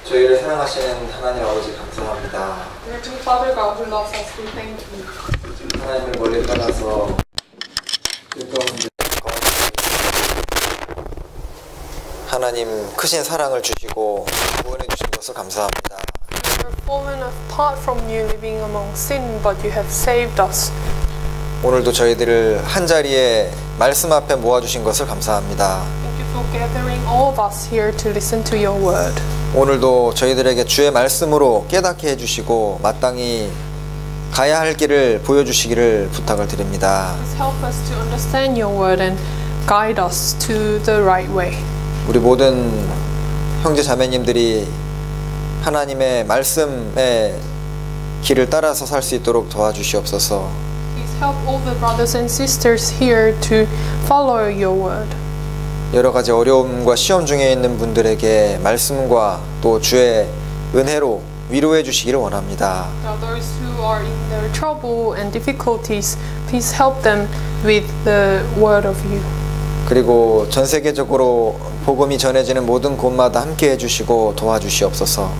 저희를 사랑하시는 하나님 아버지 감사합니다. Dear Father God who loves us, we thank you. 하나님을 멀리 떠나서 뜻없는 하나님 크신 사랑을 주시고 구원해 주신 것을 감사합니다. We were fallen apart from you, living among sin, but you have saved us. 오늘도 저희들을 한 자리에 말씀 앞에 모아주신 것을 감사합니다. Thank you for gathering all of us here to listen to your word. 오늘도 저희들에게 주의 말씀으로 깨닫게 해주시고 마땅히 가야 할 길을 보여주시기를 부탁을 드립니다. Please help us to understand your word and guide us to the right way. 우리 모든 형제 자매님들이 하나님의 말씀의 길을 따라서 살 수 있도록 도와주시옵소서. Please help all the brothers and sisters here to follow your word. 여러 가지 어려움과 시험 중에 있는 분들에게 말씀과 또 주의 은혜로 위로해 주시기를 원합니다. Those who are in their trouble and difficulties, please help them with the word of you. 그리고 전 세계적으로 복음이 전해지는 모든 곳마다 함께 해주시고 도와주시옵소서.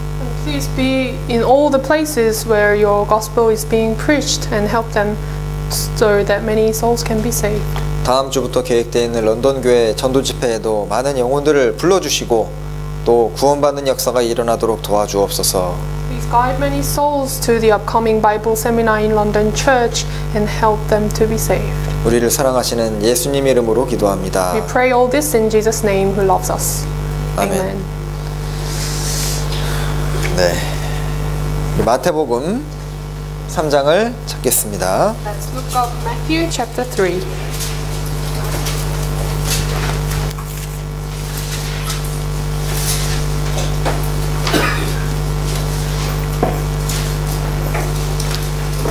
Please be in all the places where your gospel is being preached and help them so that many souls can be saved. 다음 주부터 계획되어 있는 런던 교회 전도 집회에도 많은 영혼들을 불러주시고 또 구원받는 역사가 일어나도록 도와주옵소서. Please guide many souls to the upcoming Bible seminar in London Church and help them to be saved. 우리를 사랑하시는 예수님 이름으로 기도합니다. We pray all this in Jesus' name who loves us. 아멘. Amen. 네, 마태복음 3장을 찾겠습니다. Let's look up Matthew chapter 3.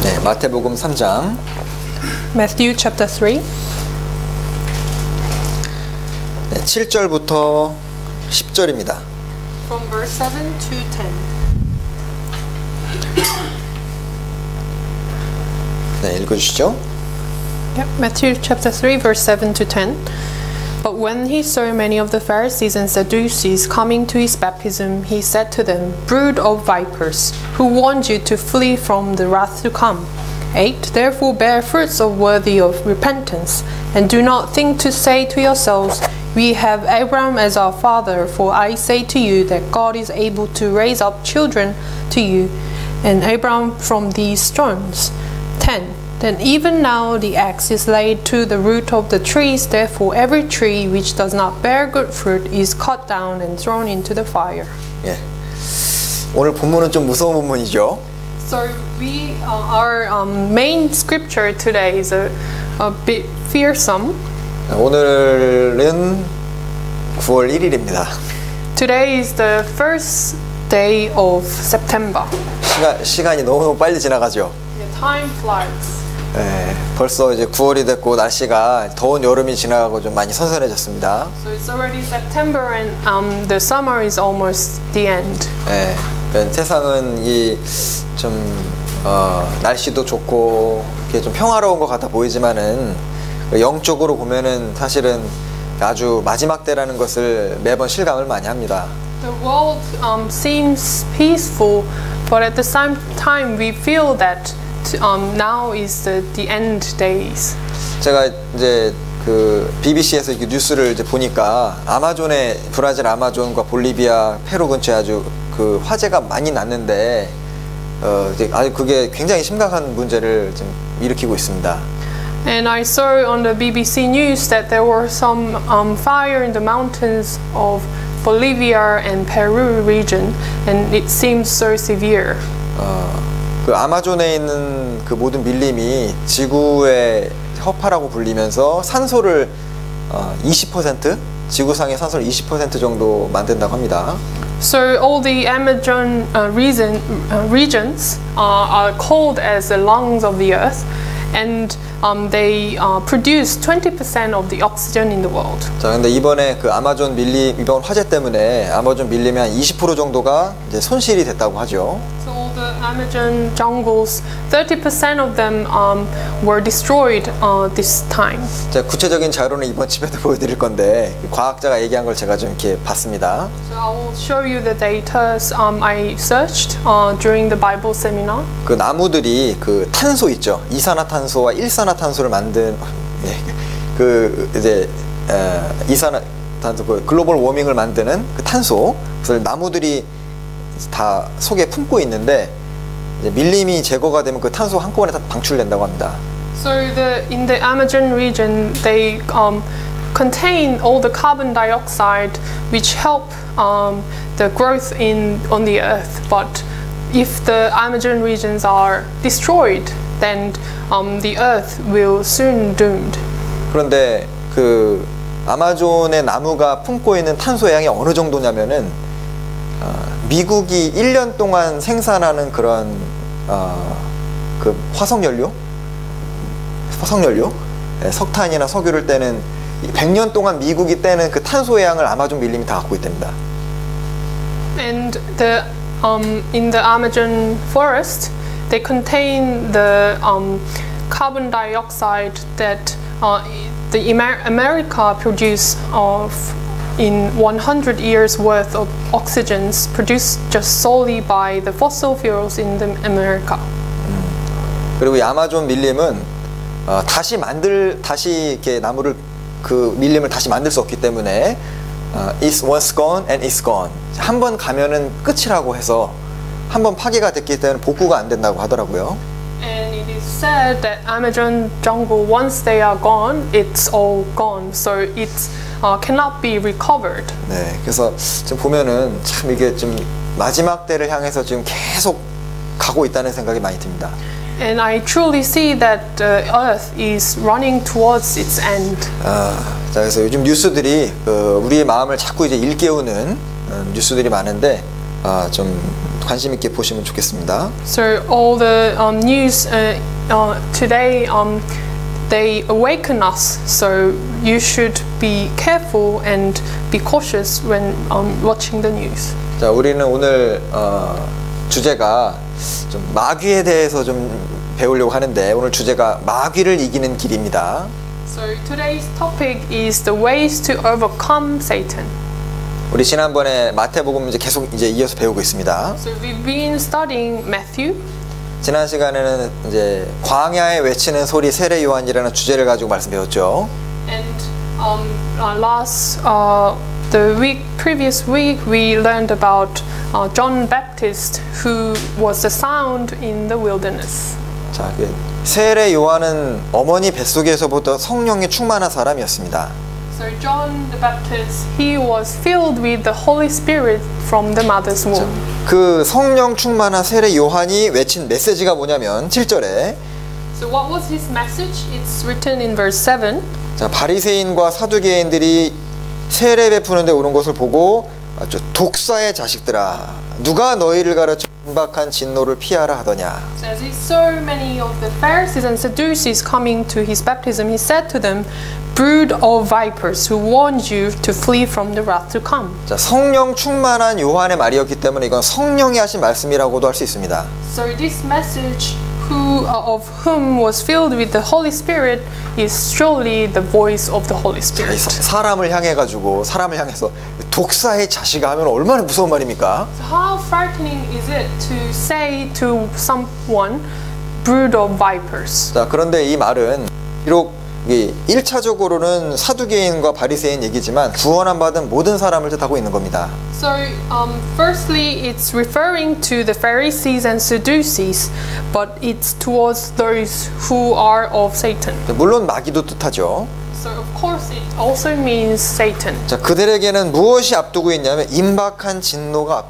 네, 마태복음 3장 Matthew chapter 3. 네, 7절부터 10절입니다. From verse 7 to 10. 네, 읽어주시죠. Yep, Matthew chapter 3 verse 7 to 10. But when he saw many of the Pharisees and Sadducees coming to his baptism, he said to them, Brood of vipers, who warned you to flee from the wrath to come? 8. Therefore bear fruits worthy of repentance, and do not think to say to yourselves, We have Abraham as our father, for I say to you that God is able to raise up children to you, and Abraham from these stones. 10. Then even now the axe is laid to the root of the trees, therefore every tree which does not bear good fruit is cut down and thrown into the fire. 예, 오늘 본문은 좀 무서운 본문이죠. So our main scripture today is a bit fearsome. 오늘은 9월 1일입니다. Today is the first day of September. 시간이 너무 빨리 지나가죠. The time flies. 네, 벌써 이제 9월이 됐고 날씨가 더운 여름이 지나가고 좀 많이 선선해졌습니다. So it's already September and the summer is almost the end. 네, 그러니까 세상은 이 좀 날씨도 좋고 이렇게 좀 평화로운 것 같아 보이지만은 영적으로 보면은 사실은 아주 마지막 때라는 것을 매번 실감을 많이 합니다. The world seems peaceful, but at the same time we feel that now is the end days. 제가 이제 그 BBC에서 이 뉴스를 이제 보니까 브라질 아마존과 볼리비아, 페루 근처에 아주 그 화재가 많이 났는데 이제 아주 그게 굉장히 심각한 문제를 좀 일으키고 있습니다. And I saw on the BBC news that there were some fire in the mountains of Bolivia and Peru region, and it seems so severe. 그 아마존에 있는 그 모든 밀림이 지구의 허파라고 불리면서 산소를 20% 지구상의 산소를 20% 정도 만든다고 합니다. So all the Amazon regions are called as the lungs of the earth, and they produce 20% of the oxygen in the world. 자, 근데 이번에 그 아마존 밀림 이번 화재 때문에 아마존 밀림의 한 20% 정도가 이제 손실이 됐다고 하죠. So The Amazon jungles, 30% of them were destroyed this time. 자, 구체적인 자료는 이번 집에도 보여드릴 건데 과학자가 얘기한 걸 제가 좀 이렇게 봤습니다. So I will show you the data I searched during the Bible seminar. 그 나무들이 그 탄소 있죠. 이산화탄소와 일산화탄소를 만든 그 이제 이산화탄소 그 글로벌 워밍을 만드는 그 탄소, 그래서 나무들이 다 속에 품고 있는데 이제 밀림이 제거가 되면 그 탄소 한꺼번에 다 방출된다고 합니다. So in the Amazon region, they contain all the carbon dioxide which help the growth on the earth. But if the Amazon regions are destroyed, then the earth will soon doomed. 그런데 그 아마존의 나무가 품고 있는 탄소의 양이 어느 정도냐면은 미국이 1년 동안 생산하는 그런 그 화석연료, 네, 석탄이나 석유를 떼는 100년 동안 미국이 떼는 그 탄소의 양을 아마존 밀림이 다 갖고 있답니다. And in the Amazon forest, they contain the carbon dioxide that the America produce in 100 years worth of oxygens produced just solely by the fossil fuels in the America. 그리고 이 아마존 밀림은 다시 이렇게 나무를 그 밀림을 다시 만들 수 없기 때문에 it's once gone and it's gone. 한 번 가면은 끝이라고 해서 한 번 파괴가 됐기 때문에 복구가 안 된다고 하더라고요. And it is said that Amazon jungle, once they are gone, it's all gone. So it cannot be recovered. 네, 그래서 지금 보면은 참 이게 좀 마지막 때를 향해서 지금 계속 가고 있다는 생각이 많이 듭니다. And I truly see that the earth is running towards its end. 자, 그래서 요즘 뉴스들이 우리의 마음을 자꾸 이제 일깨우는 뉴스들이 많은데 좀 관심 있게 보시면 좋겠습니다. So all the news today, they awaken us. So you should be careful and be cautious when watching the news. 자, 우리는 오늘 주제가 좀 마귀에 대해서 좀 배우려고 하는데 오늘 주제가 마귀를 이기는 길입니다. So today's topic is the ways to overcome Satan. 우리 지난번에 마태복음 이제 계속 이제 이어서 배우고 있습니다. So we've been studying Matthew. 지난 시간에는 이제 광야에 외치는 소리 세례 요한이라는 주제를 가지고 말씀 배웠죠. And previous week we learned about John Baptist, who was the sound in the wilderness. 자, 세례 요한은 어머니 뱃속에서부터 성령이 충만한 사람이었습니다. So John the Baptist, he was filled with the Holy Spirit from the mother's womb. 그 성령 충만한 세례 요한이 외친 메시지가 뭐냐면 7절에 So what was his message? It's written in verse 7. 자, 바리새인과 사두개인들이 세례 베푸는데 오는 것을 보고 독사의 자식들아 누가 너희를 가르쳐 임박한 진노를 피하라 하더냐. As he saw many of the Pharisees and Sadducees coming to his baptism, he said to them, "Brood of vipers, who warned you to flee from the wrath to come." 자, 성령 충만한 요한의 말이었기 때문에 이건 성령이 하신 말씀이라고도 할 수 있습니다. So this message, of whom was filled with the Holy Spirit, is surely the voice of the Holy Spirit. 사람을 향해서 독사의 자식아 하면 얼마나 무서운 말입니까? So how frightening is it to say to someone, "Brood of vipers"? 자, 그런데 이 말은 비록 1차적으로는 사두개인과 바리새인 얘기지만 구원함 받은 모든 사람을 뜻하고 있는 겁니다. So, firstly, it's referring to the Pharisees and Sadducees, but it's towards those who are of Satan. 물론 마귀도 뜻하죠. So, of course, it also means Satan. 자, 그들에게는 무엇이 앞두고 있냐면 임박한 진노가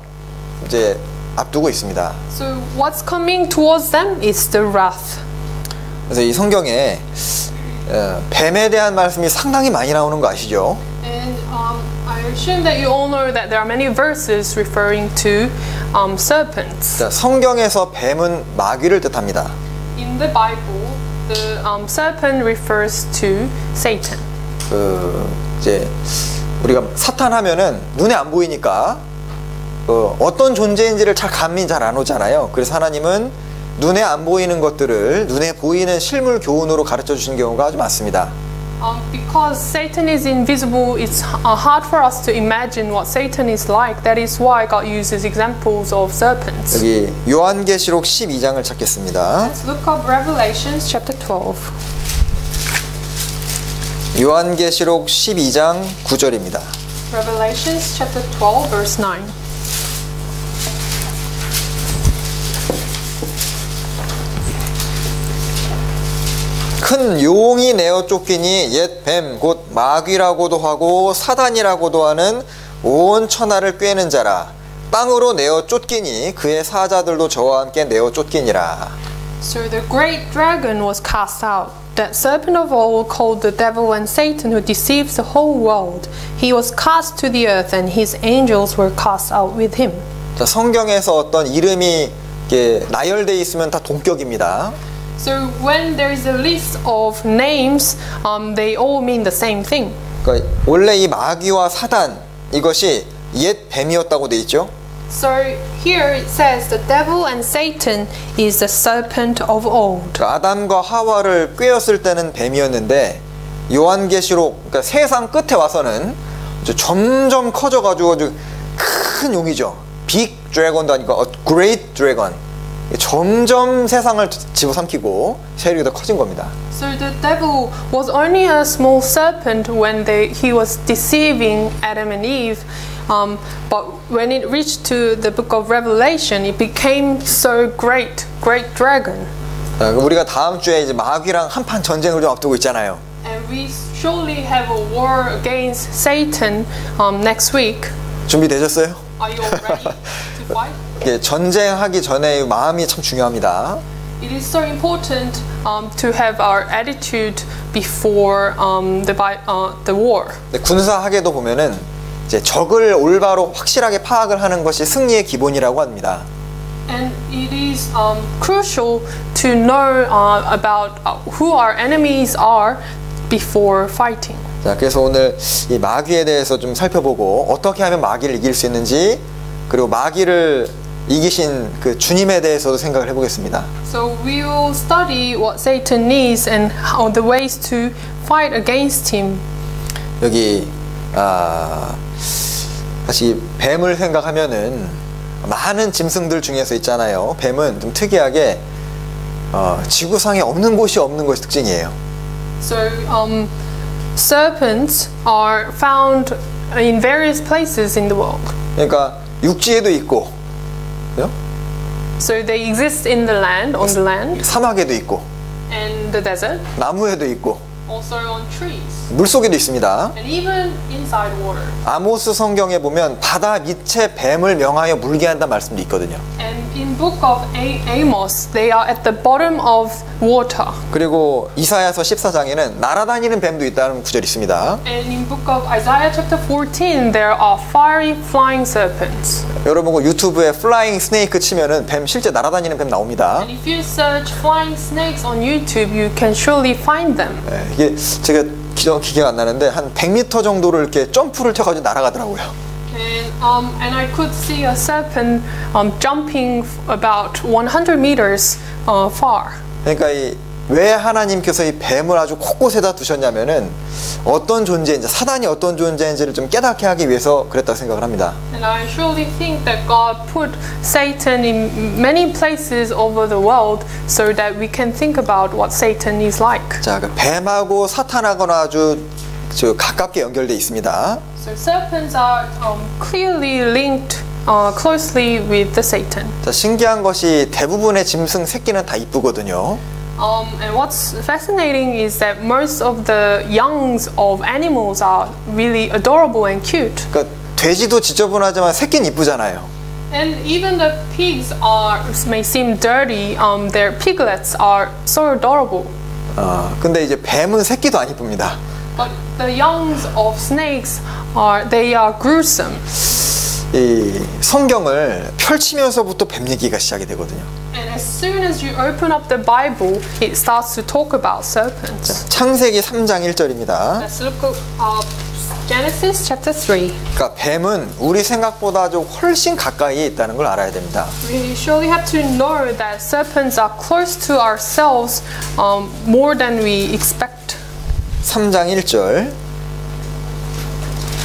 이제 앞두고 있습니다. So, what's coming towards them is the wrath. 그래서 이 성경에 뱀에 대한 말씀이 상당히 많이 나오는 거 아시죠? And I assume that you all know that there are many verses referring to serpents. 자, 성경에서 뱀은 마귀를 뜻합니다. In the Bible, the serpent refers to Satan. 이제 우리가 사탄 하면은 눈에 안 보이니까 어떤 존재인지를 잘 감이 잘 안 오잖아요. 그래서 하나님은 눈에 안 보이는 것들을 눈에 보이는 실물 교훈으로 가르쳐 주시는 경우가 아주 많습니다. Because Satan is invisible, it's hard for us to imagine what Satan is like. That is why God uses examples of serpents. 여기 요한계시록 12장을 찾겠습니다. Let's look up Revelations chapter 12. 요한계시록 12장 9절입니다. Revelations chapter 12 verse 9. 큰 용이 내어 쫓기니 옛 뱀 곧 마귀라고도 하고 사단이라고도 하는 온 천하를 꿰는 자라. 땅으로 내어 쫓기니 그의 사자들도 저와 함께 내어 쫓기니라. So the great dragon was cast out, that serpent of old called the devil and Satan, who deceives the whole world. He was cast to the earth, and his angels were cast out with him. 자, 성경에서 어떤 이름이 이렇게 나열되어 있으면 다 동격입니다. So when there is a list of names, they all mean the same thing. 그러니까 원래 이 마귀와 사단 이것이 옛 뱀이었다고 돼 있죠. So here it says the devil and Satan is the serpent of old. 그러니까 아담과 하와를 꿰었을 때는 뱀이었는데 요한계시록 그러니까 세상 끝에 와서는 이제 점점 커져가지고 아주 큰 용이죠. 빅 드래곤도 아니고 great dragon. 점점 세상을 집어삼키고 세력이 더 커진 겁니다. So the devil was only a small serpent when he was deceiving Adam and Eve, but when it reached to the book of Revelation, it became so great dragon. 우리가 다음 주에 이제 마귀랑 한판 전쟁을 좀 앞두고 있잖아요. And we surely have a war against Satan next week. 준비되셨어요? Are you all ready to fight? 전쟁하기 전에 마음이 참 중요합니다. It is so important to have our attitude before the war. 군사학에도 보면은 이제 적을 올바로 확실하게 파악을 하는 것이 승리의 기본이라고 합니다. And it is crucial to know about who our enemies are before fighting. 자, 그래서 오늘 이 마귀에 대해서 좀 살펴보고 어떻게 하면 마귀를 이길 수 있는지 그리고 마귀를 이기신 그 주님에 대해서도 생각을 해보겠습니다. So we will study what Satan is and how the ways to fight against him. 여기 다시 뱀을 생각하면은 많은 짐승들 중에서 있잖아요. 뱀은 좀 특이하게 지구상에 없는 곳이 없는 것이 특징이에요. So serpents are found in various places in the world. 그러니까 육지에도 있고, 그죠? So they exist in the land, on the land, 사막에도 있고, and the desert, 나무에도 있고, also on trees, 물속에도 있습니다. and even inside water. 아모스 성경에 보면 바다 밑에 뱀을 명하여 물게 한다는 말씀도 있거든요. And in book of Amos, they are at the bottom of water. 그리고 이사야서 14장에는 날아다니는 뱀도 있다는 구절이 있습니다. And in book of Isaiah chapter 14, there are fiery flying serpents. 여러분 그 유튜브에 플라잉 스네이크 치면은 뱀 실제 날아다니는 뱀 나옵니다. And if you search flying snakes on YouTube, you can surely find them. 네, 이게 제가 기억 안 나는데 한 100m 정도를 이렇게 점프를 쳐가지고 날아가더라고요. And I could see a serpent jumping about 100 meters far. 그러니까 왜 하나님께서 이 뱀을 아주 곳곳에다 두셨냐면은 어떤 존재인지 사단이 어떤 존재인지를 좀 깨닫게 하기 위해서 그랬다고 생각을 합니다. And I surely think that God put Satan in many places over the world so that we can think about what Satan is like. 자, 그 뱀하고 사탄하고는 아주 가깝게 연결돼 있습니다. So serpents are clearly linked closely with the Satan. 자, 신기한 것이 대부분의 짐승 새끼는 다 이쁘거든요. And what's fascinating is that most of the youngs of animals are really adorable and cute. 그러니까 돼지도 지저분하지만 새끼는 이쁘잖아요. And even the pigs may seem dirty. Their piglets are so adorable. 근데 이제 뱀은 새끼도 안 이쁩니다. But the youngs of snakes they are gruesome. 이 성경을 펼치면서부터 뱀 얘기가 시작이 되거든요. And as soon as you open up the Bible, it starts to talk about serpents. 창세기 3장 1절입니다. Let's look up Genesis chapter 3. 그러니까 뱀은 우리 생각보다 좀 훨씬 가까이에 있다는 걸 알아야 됩니다. We surely have to know that serpents are close to ourselves more than we expect. 3장 1절.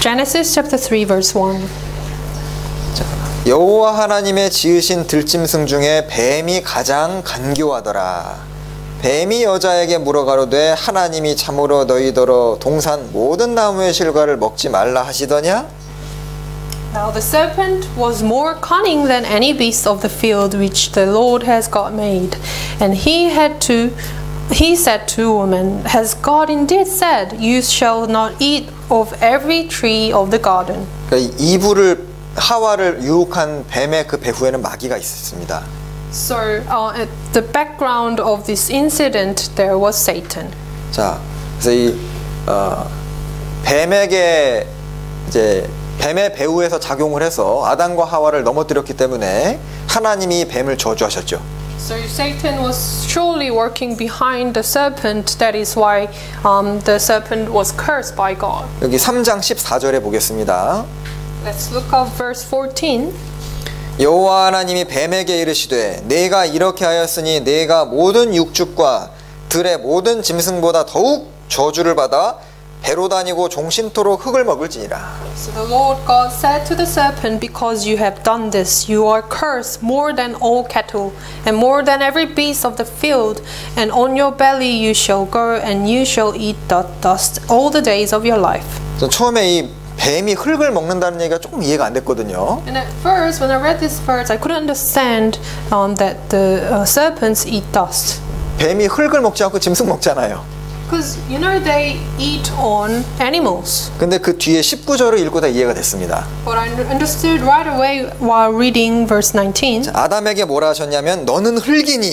Genesis chapter 3 verse 1. 여호와 하나님의 지으신 들짐승 중에 뱀이 가장 간교하더라. 뱀이 여자에게 물어가로되 하나님이 참으로 너희더러 동산 모든 나무의 실과를 먹지 말라 하시더냐? Now the serpent was more cunning than any beast of the field which the Lord has God made. And he said to woman, Has God indeed said, You shall not eat of every tree of the garden? 그러니까 이브를 하와를 유혹한 뱀의 그 배후에는 마귀가 있었습니다. So at the background of this incident there was Satan. 자, 그래서 이 뱀에게 이제 뱀의 배후에서 작용을 해서 아담과 하와를 넘어뜨렸기 때문에 하나님이 뱀을 저주하셨죠. So Satan was surely working behind the serpent. That is why the serpent was cursed by God. 여기 3장 14절에 보겠습니다. Let's look up verse 14. 여호와 하나님이 뱀에게 이르시되 내가 이렇게 하였으니 내가 모든 육축과 들의 모든 짐승보다 더욱 저주를 받아 배로 다니고 종신토록 흙을 먹을지니라. So the Lord God said to the serpent, Because you have done this, you are cursed more than all cattle, and more than every beast of the field, and on your belly you shall go, and you shall eat dust all the days of your life. 처음에 이 뱀이 흙을 먹는다는 얘기가 조금 이해가 안 됐거든요. And at first, when I read this verse, I couldn't understand that the serpents eat dust. 뱀이 흙을 먹지 않고 짐승 먹잖아요. Because you know they eat on animals. 근데 그 뒤에 19절을 읽고 다 이해가 됐습니다. But I understood right away while reading verse 19. 아담에게 뭐라 하셨냐면 너는 흙이니.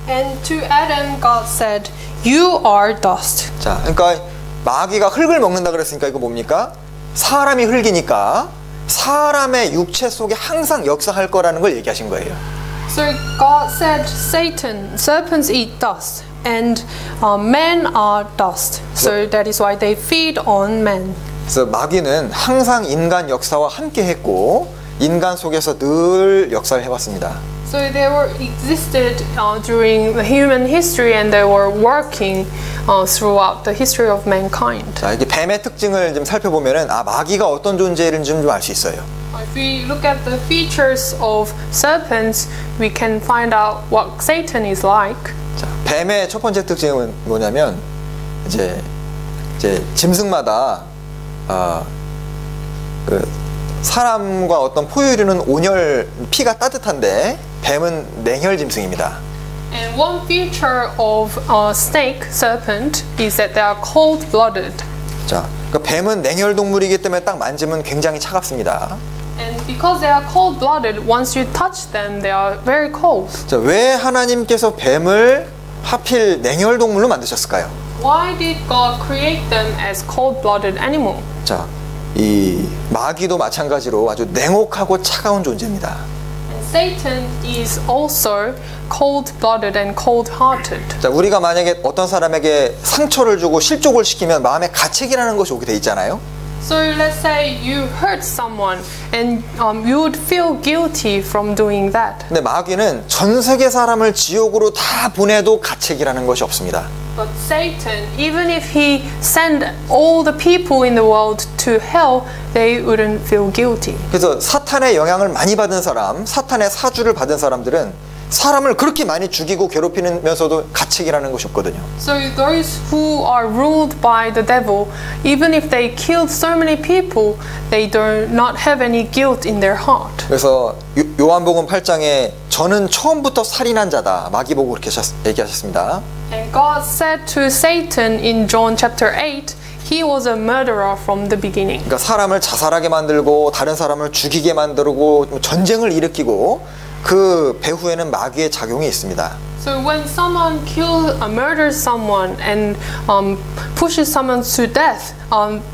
And to Adam, God said, You are dust. 자, 그러니까 마귀가 흙을 먹는다 그랬으니까 이거 뭡니까? 사람이 흙이니까 사람의 육체 속에 항상 역사할 거라는 걸 얘기하신 거예요. So God said, Satan, serpents eat dust, and men are dust. So that is why they feed on men. 그래서 마귀는 항상 인간 역사와 함께 했고 인간 속에서 늘 역사를 해왔습니다. So they were existed during the human history, and they were working throughout the history of mankind. 자, 이렇게 뱀의 특징을 좀 살펴보면은 마귀가 어떤 존재인지 좀 알 수 있어요. If we look at the features of serpents, we can find out what Satan is like. 자, 뱀의 첫 번째 특징은 뭐냐면 이제 짐승마다 그 사람과 어떤 포유류는 온열 피가 따뜻한데 뱀은 냉혈 짐승입니다. And one feature of a snake, serpent, is that they are cold-blooded. 자, 그러니까 뱀은 냉혈 동물이기 때문에 딱 만지면 굉장히 차갑습니다. And because they are cold-blooded, once you touch them, they are very cold. 자, 왜 하나님께서 뱀을 하필 냉혈 동물로 만드셨을까요? Why did God create them as cold-blooded animal? 자, 이 마귀도 마찬가지로 아주 냉혹하고 차가운 존재입니다. And Satan is also cold-blooded and cold-hearted. 자, 우리가 만약에 어떤 사람에게 상처를 주고 실족을 시키면 마음에 가책이라는 것이 오게 돼 있잖아요. So let's say you hurt someone and you would feel guilty from doing that. 근데 마귀는 전 세계 사람을 지옥으로 다 보내도 가책이라는 것이 없습니다. But Satan, even if he sent all the people in the world to hell, they wouldn't feel guilty. 그래서 사탄의 영향을 많이 받은 사람, 사탄의 사주를 받은 사람들은 사람을 그렇게 많이 죽이고 괴롭히면서도 가책이라는 것이 없거든요. So those who are ruled by the devil, even if they killed so many people, they do not have any guilt in their heart. 그래서 요한복음 8장에 저는 처음부터 살인한 자다. 마귀 보고 그렇게 얘기하셨습니다. And God said to Satan in John chapter 8, he was a murderer from the beginning. 그러니까 사람을 자살하게 만들고 다른 사람을 죽이게 만들고 전쟁을 일으키고 그 배후에는 마귀의 작용이 있습니다. So when someone murders someone and pushes someone to death,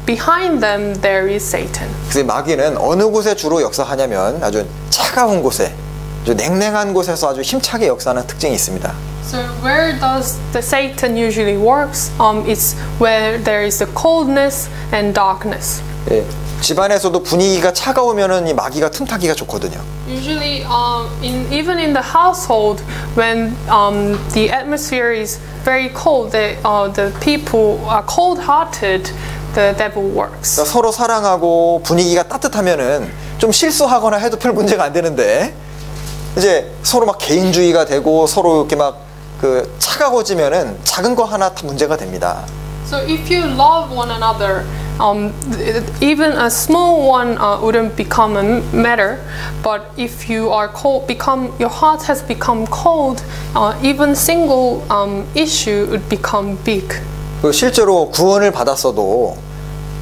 behind them there is Satan. 그래서 마귀는 어느 곳에 주로 역사하냐면 아주 차가운 곳에, 아주 냉랭한 곳에서 아주 힘차게 역사하는 특징이 있습니다. So where does the Satan usually works? It's where there is the coldness and darkness. 예, 집안에서도 분위기가 차가우면은 이 마귀가 틈타기가 좋거든요. Usually, even in the household, when the atmosphere is very cold, the people are cold-hearted. The devil works. 그러니까 서로 사랑하고 분위기가 따뜻하면은 좀 실수하거나 해도 별 문제가 안 되는데 이제 서로 막 개인주의가 되고 서로 이렇게 막 그 차가워지면은 작은 거 하나 다 문제가 됩니다. So if you love one another, even a small one wouldn't become a matter. But if you are cold, your heart has become cold, even single issue would become big. 그 실제로 구원을 받았어도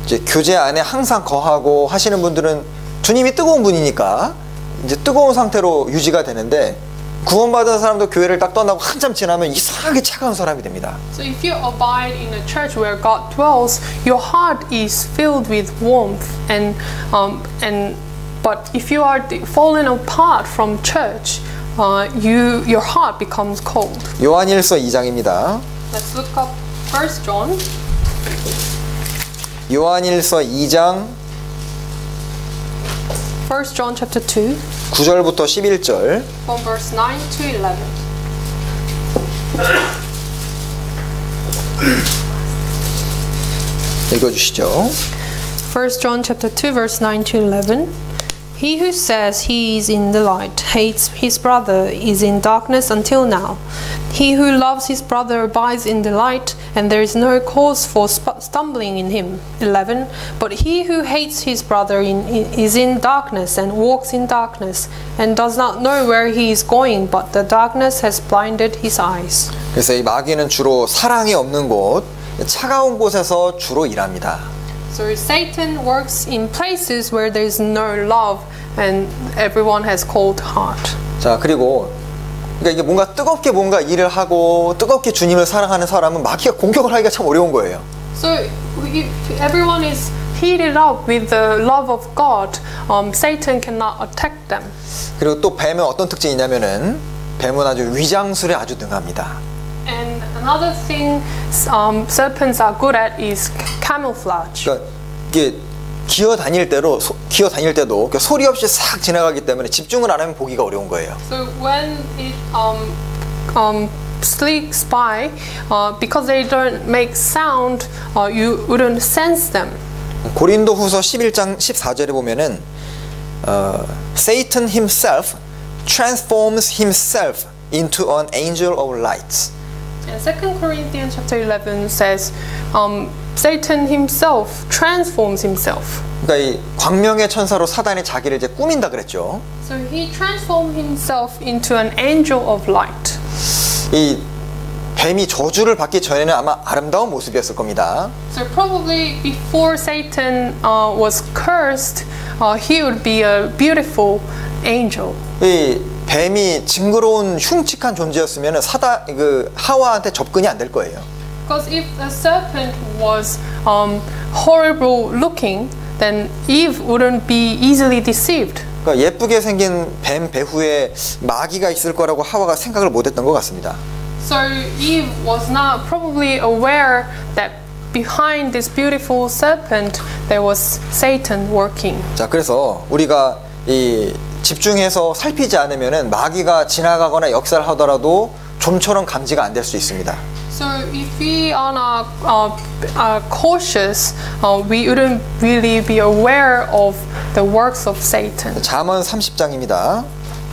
이제 교제 안에 항상 거하고 하시는 분들은 주님이 뜨거운 분이니까 이제 뜨거운 상태로 유지가 되는데 구원받은 사람도 교회를 딱 떠나고 한참 지나면 이상하게 차가운 사람이 됩니다. So if you abide in a church where God dwells, your heart is filled with warmth but if you are fallen apart from church, your heart becomes cold. 요한일서 2장입니다. Let's look up 1 John. 요한일서 2장 1 John chapter 2 9절부터 11절 from verse 9 to 11. 읽어주시죠. 1 John chapter 2 verse 9 to 11. He who says he is in the light hates his brother is in darkness until now. He who loves his brother abides in the light, and there is no cause for stumbling in him. 11. But he who hates his brother is in darkness and walks in darkness, and does not know where he is going, but the darkness has blinded his eyes. 그래서 이 마귀는 주로 사랑이 없는 곳, 차가운 곳에서 주로 일합니다. So Satan works in places where there is no love and everyone has cold heart. 자, 그리고 그러니까 이게 뭔가 뜨겁게 뭔가 일을 하고 뜨겁게 주님을 사랑하는 사람은 마귀가 공격을 하기가 참 어려운 거예요. So if everyone is heated up with the love of God, Satan cannot attack them. 그리고 또 뱀은 어떤 특징이 있냐면은 뱀은 아주 위장술에 아주 능합니다. And another thing serpents are good at is camouflage. 그러니까 이게 기어 다닐 때도 소리 없이 싹 지나가기 때문에 집중을 안 하면 보기가 어려운 거예요. So when it sneaks by, because they don't make sound, you wouldn't sense them. 고린도후서 11장 14절에 보면은 Satan himself transforms himself into an angel of light. And 2 Corinthians chapter 11 says, Satan himself transforms himself. 그러니까 이 광명의 천사로 사단이 자기를 이제 꾸민다 그랬죠. So he transformed himself into an angel of light. 이 뱀이 저주를 받기 전에는 아마 아름다운 모습이었을 겁니다. So probably before Satan was cursed, he would be a beautiful angel. 이 뱀이 징그러운 흉측한 존재였으면 하와한테 접근이 안 될 거예요. Because if the serpent was horrible looking, then Eve wouldn't be easily deceived. 그러니까 예쁘게 생긴 뱀 배후에 마귀가 있을 거라고 하와가 생각을 못했던 것 같습니다. So Eve was not probably aware that behind this beautiful serpent there was Satan working. 자, 그래서 우리가 이 집중해서 살피지 않으면은 마귀가 지나가거나 역사를 하더라도 좀처럼 감지가 안 될 수 있습니다. So if we are not cautious, we wouldn't really be aware of the works of Satan. 잠언 30장입니다.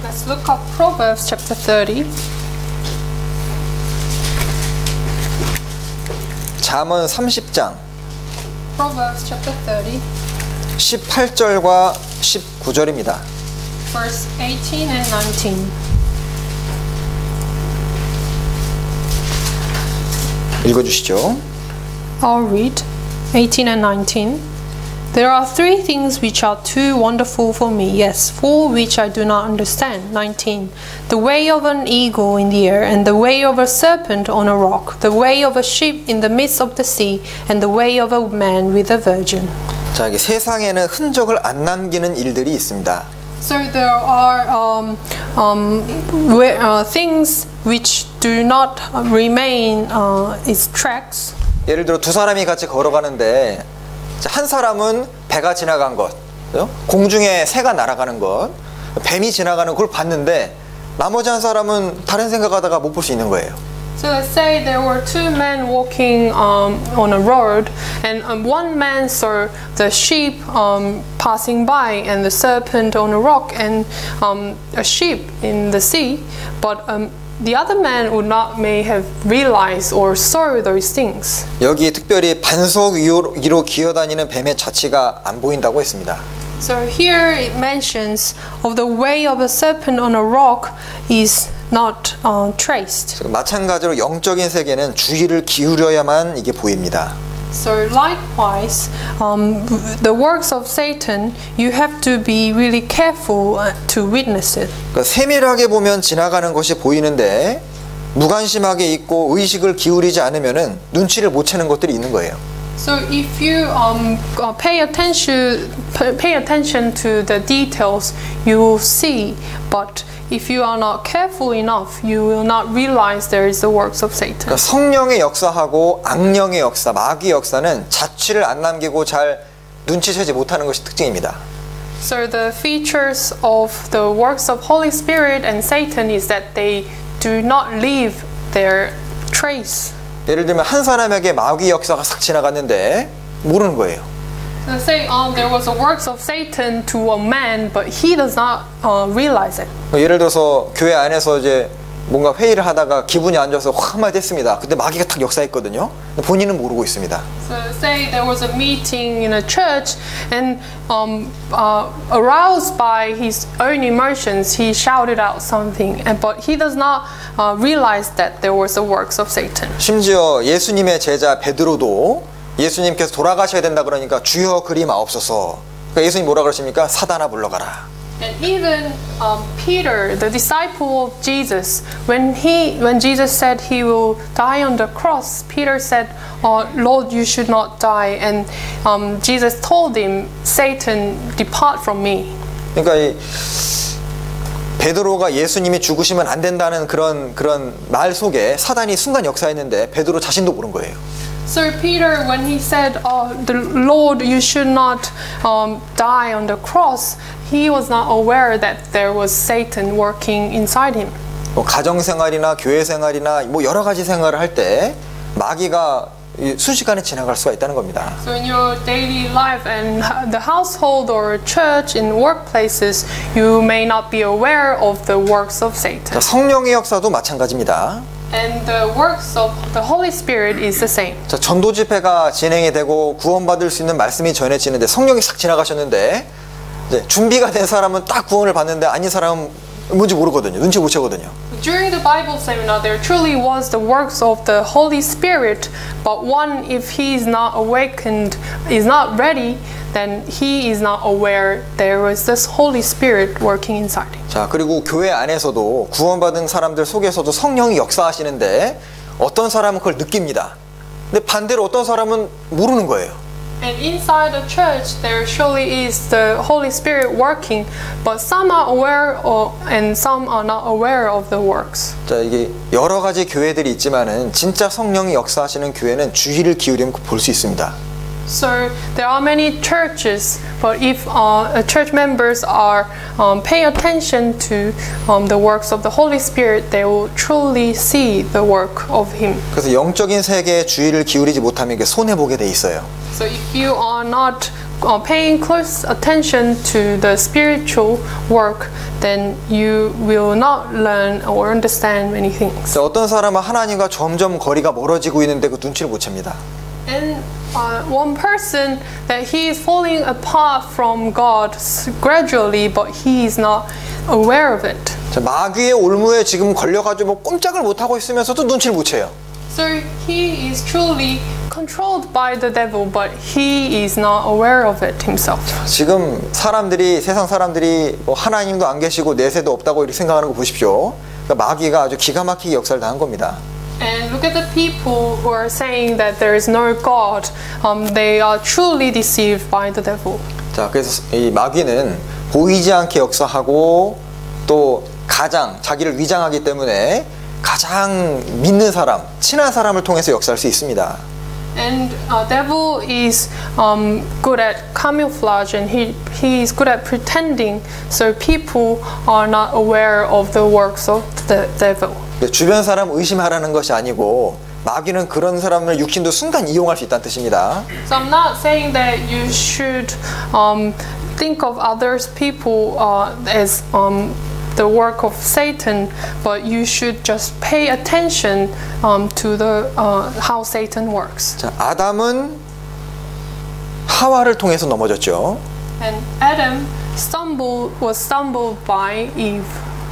Let's look up Proverbs chapter 30. 잠언 30장 Proverbs chapter 30, 18절과 19절입니다. verse 18 and 19. 읽어주시죠. I'll read 18 and 19. There are three things which are too wonderful for me, yes, four which I do not understand. 19. The way of an eagle in the air, and the way of a serpent on a rock, the way of a ship in the midst of the sea, and the way of a man with a virgin. 자, 이게 세상에는 흔적을 안 남기는 일들이 있습니다. So there are things which do not remain its tracks. 예를 들어 두 사람이 같이 걸어가는데 한 사람은 배가 지나간 것, 공중에 새가 날아가는 것, 뱀이 지나가는 걸 봤는데 나머지 한 사람은 다른 생각하다가 못 볼 수 있는 거예요. So let's say there were two men walking on a road, and one man saw the sheep passing by, and the serpent on a rock, and a sheep in the sea. But the other man would not may have realized or saw those things. 여기 특별히 반석 위로 기어다니는 뱀의 자취가 안 보인다고 했습니다. So here it mentions of the way of a serpent on a rock is not traced. 마찬가지로 영적인 세계는 주의를 기울여야만 이게 보입니다. So likewise, the works of Satan, you have to be really careful to witness it. 그러니까 세밀하게 보면 지나가는 것이 보이는데 무관심하게 있고 의식을 기울이지 않으면은 눈치를 못 채는 것들이 있는 거예요. So if you pay attention to the details, you will see. But if you are not careful enough, you will not realize there is the works of Satan. 그러니까 성령의 역사하고 악령의 역사, 마귀의 역사는 자취를 안 남기고 잘 눈치채지 못하는 것이 특징입니다. So the features of the works of Holy Spirit and Satan is that they do not leave their trace. 예를 들면 한 사람에게 마귀 역사가 싹 지나갔는데 모르는 거예요. So say there was a works of Satan to a man, but he does not realize it. 예를 들어서 교회 안에서 이제 뭔가 회의를 하다가 기분이 안 좋아서 확 한마디 했습니다. 근데 마귀가 딱 역사했거든요. 본인은 모르고 있습니다. So say there was a meeting in a church, and aroused by his own emotions, he shouted out something, but he does not realize that there was the works of Satan. 심지어 예수님의 제자 베드로도 예수님께서 돌아가셔야 된다 그러니까 주여 그리 마옵소서. 그러니까 예수님 뭐라 그러십니까? 사단아 물러가라. And even Peter, the disciple of Jesus, when Jesus said he will die on the cross, Peter said, "Lord, you should not die." And Jesus told him, "Satan, depart from me." 그러니까 이 베드로가 예수님이 죽으시면 안 된다는 그런 말 속에 사단이 순간 역사했는데 베드로 자신도 모른 거예요. So Peter, when he said, "The Lord, you should not die on the cross," he was not aware that there was Satan working inside him. 가정 생활이나 교회 생활이나 뭐 여러 가지 생활을 할 때 마귀가 순식간에 지나갈 수가 있다는 겁니다. So in your daily life and the household or church, in workplaces, you may not be aware of the works of Satan. 성령의 역사도 마찬가지입니다. And the works of the Holy Spirit is the same. 자, 전도 집회가 진행이 되고 구원받을 수 있는 말씀이 전해지는데 성령이 싹 지나가셨는데 이제 준비가 된 사람은 딱 구원을 받는데 아닌 사람은 뭔지 모르거든요. 눈치 못 채거든요. During the Bible seminar, there truly was the works of the Holy Spirit, but one, if he is not awakened, is not ready, then he is not aware there was this Holy Spirit working inside him. 자, 그리고 교회 안에서도 구원받은 사람들 속에서도 성령이 역사하시는데 어떤 사람은 그걸 느낍니다. 근데 반대로 어떤 사람은 모르는 거예요. And inside the church, there surely is the Holy Spirit working, but some are aware and some are not aware of the works. 자, 이게 여러 가지 교회들이 있지만은 진짜 성령이 역사하시는 교회는 주의를 기울이면 볼 수 있습니다. So there are many churches, but if church members are pay attention to the works of the Holy Spirit, they will truly see the work of Him. 그래서 영적인 세계에 주의를 기울이지 못하면 이게 손해 보게 돼 있어요. So if you are not paying close attention to the spiritual work, then you will not learn or understand many things. 어떤 사람은 하나님과 점점 거리가 멀어지고 있는데 그 눈치를 못 챕니다. And one person that he is falling apart from God gradually, but he is not aware of it. 자, 마귀의 올무에 지금 걸려가지고 뭐 꼼짝을 못 하고 있으면서도 눈치를 못 채요. So he is truly controlled by the devil, but he is not aware of it himself. 지금 사람들이 세상 사람들이 뭐 하나님도 안 계시고 내세도 없다고 이렇게 생각하는 거 보십시오. 그러니까 마귀가 아주 기가 막히게 역사를 당한 겁니다. And look at the people who are saying that there is no God. They are truly deceived by the devil. 자, 그래서 이 마귀는 보이지 않게 역사하고 또 가장 자기를 위장하기 때문에 가장 믿는 사람, 친한 사람을 통해서 역사할 수 있습니다. And devil is good at camouflage, and he is good at pretending, so people are not aware of the works of the devil. 주변 사람 의심하라는 것이 아니고 마귀는 그런 사람을 육신도 순간 이용할 수 있다는 뜻입니다. So I'm not saying that you should think of others people as the work of Satan, but you should just pay attention to the how Satan works. 자, 아담은 하와를 통해서 넘어졌죠. And Adam was stumbled by Eve.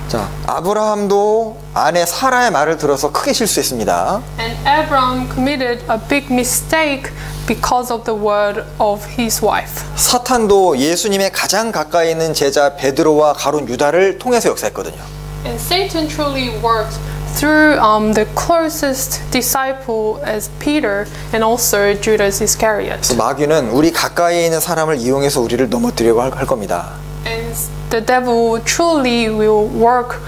자, 아브라함도 아내 사라의 말을 들어서 크게 실수했습니다. And Abraham committed a big mistake because of the word of his wife. 사탄도 예수님의 가장 가까이 있는 제자 베드로와 가룟 유다를 통해서 역사했거든요. And Satan truly worked through the closest disciple as Peter and also Judas Iscariot. 마귀는 우리 가까이 있는 사람을 이용해서 우리를 넘어뜨리려고 할 겁니다. And the devil truly will work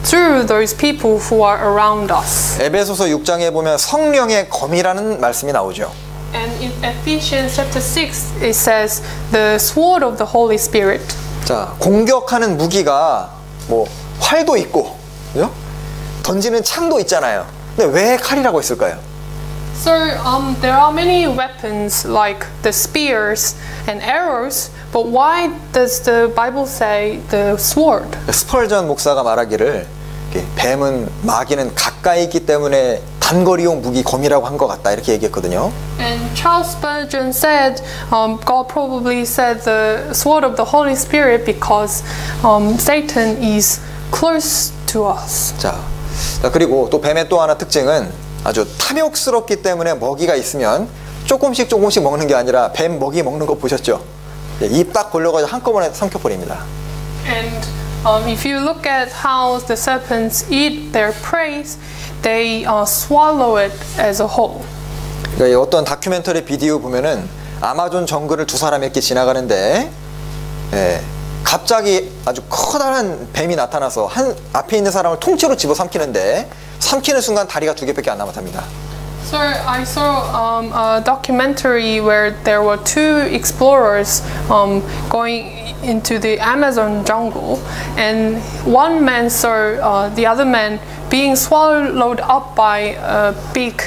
through those people who are around us. 에베소서 6장에 보면 성령의 검이라는 말씀이 나오죠. And in Ephesians chapter 6 it says the sword of the Holy Spirit. 자, 공격하는 무기가 뭐 활도 있고, 그죠? 던지는 창도 있잖아요. 근데 왜 칼이라고 했을까요? So there are many weapons like the spears and arrows, but why does the Bible say the sword? 스펄전 목사가 말하기를 뱀은 마귀는 가까이 있기 때문에 단거리용 무기 검이라고 한 것 같다 이렇게 얘기했거든요. And Charles Spurgeon said God probably said the sword of the Holy Spirit because Satan is close to us. 자, 그리고 또 뱀의 또 하나 특징은 아주 탐욕스럽기 때문에 먹이가 있으면 조금씩 먹는 게 아니라 뱀 먹이 먹는 거 보셨죠? 입 딱 벌려가지고 한꺼번에 삼켜버립니다. And if you look at how the serpents eat their prey, they swallow it as a whole. 그러니까 어떤 다큐멘터리 비디오 보면은 아마존 정글을 두 사람이 이렇게 지나가는데 갑자기 아주 커다란 뱀이 나타나서 한 앞에 있는 사람을 통째로 집어삼키는데 삼키는 순간 다리가 두 개밖에 안 남았답니다. So I saw a documentary where there were two explorers going into the Amazon jungle, and one man saw the other man being swallowed up by a big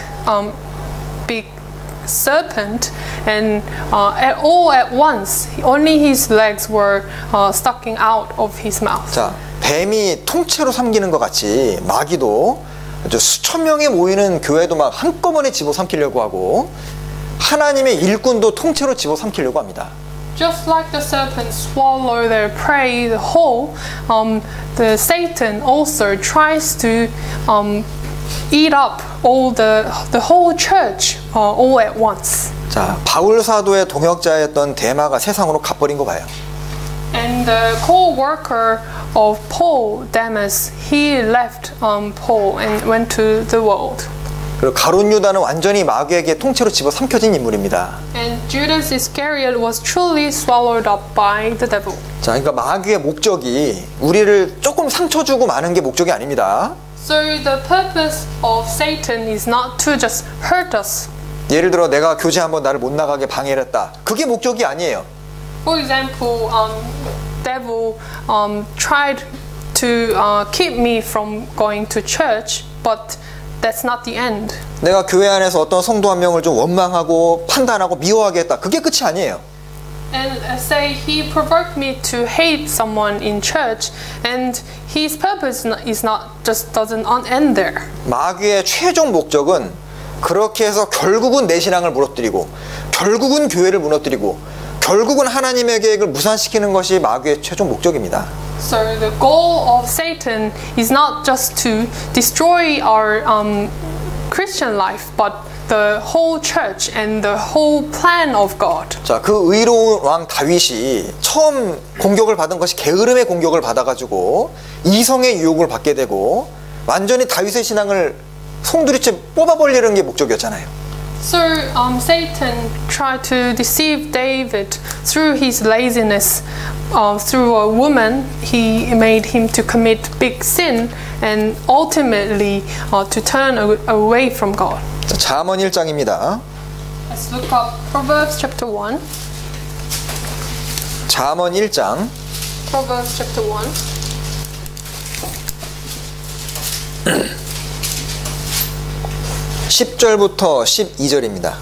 serpent, and all at once, only his legs were sticking out of his mouth. 자, 뱀이 통째로 삼키는 것 같이 마귀도 아주 수천 명이 모이는 교회도 막 한꺼번에 집어삼키려고 하고 하나님의 일꾼도 통째로 집어삼키려고 합니다. Just like the serpents swallow their prey whole, the Satan also tries to eat up all the whole church all at once. 자, 바울 사도의 동역자였던 데마가 세상으로 가버린 거 봐요. And the co-worker of Paul, Demas, he left Paul and went to the world. 그리고 가룟 유다는 완전히 마귀에게 통째로 집어삼켜진 인물입니다. And Judas Iscariot was truly swallowed up by the devil. 자, 그러니까 마귀의 목적이 우리를 조금 상처 주고 마는 게 목적이 아닙니다. So the purpose of Satan is not to just hurt us. 예를 들어 내가 교제 한번 나를 못 나가게 방해를 했다. 그게 목적이 아니에요. For example, devil tried to keep me from going to church, but that's not the end. 내가 교회 안에서 어떤 성도 한 명을 좀 원망하고 판단하고 미워하게 했다. 그게 끝이 아니에요. And say he provoked me to hate someone in church, and his purpose is not just doesn't end there. 마귀의 최종 목적은 그렇게 해서 결국은 내 신앙을 무너뜨리고 결국은 교회를 무너뜨리고 결국은 하나님의 계획을 무산시키는 것이 마귀의 최종 목적입니다. So the goal of Satan is not just to destroy our Christian life, but the whole church and the whole plan of God. 자, 그 의로운 왕 다윗이 처음 공격을 받은 것이 게으름의 공격을 받아가지고 이성의 유혹을 받게 되고 완전히 다윗의 신앙을 송두리째 뽑아버리는 게 목적이었잖아요. So Satan tried to deceive David through his laziness. Through a woman, he made him to commit big sin and ultimately to turn away from God. 자, 잠언 1장입니다. Let's look up Proverbs chapter 1. 잠언 1장 Proverbs chapter 1. 10절부터 12절입니다.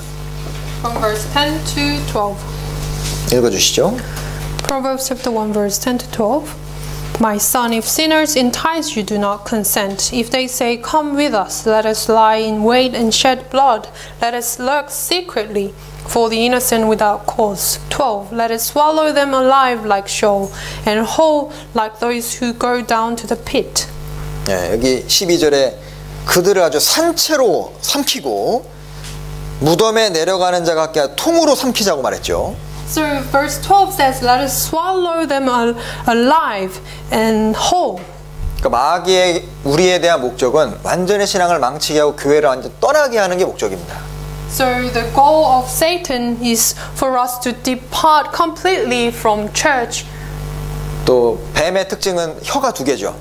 From verse 10 to 12. 읽어주시죠. Proverbs chapter 1 verse 10 to 12. My son, if sinners entice you, do not consent. If they say, come with us, let us lie in wait and shed blood. Let us lurk secretly for the innocent without cause. 12. Let us swallow them alive like Sheol, and whole like those who go down to the pit. 예, 여기 12절에 그들을 아주 산채로 삼키고 무덤에 내려가는 자 같게 통으로 삼키자고 말했죠. So verse 12 says, let us swallow them alive and whole. 그러니까 마귀의 우리에 대한 목적은 완전히 신앙을 망치게 하고 교회를 완전 떠나게 하는 게 목적입니다. So the goal of Satan is for us to depart completely from church. 또 뱀의 특징은 혀가 두 개죠.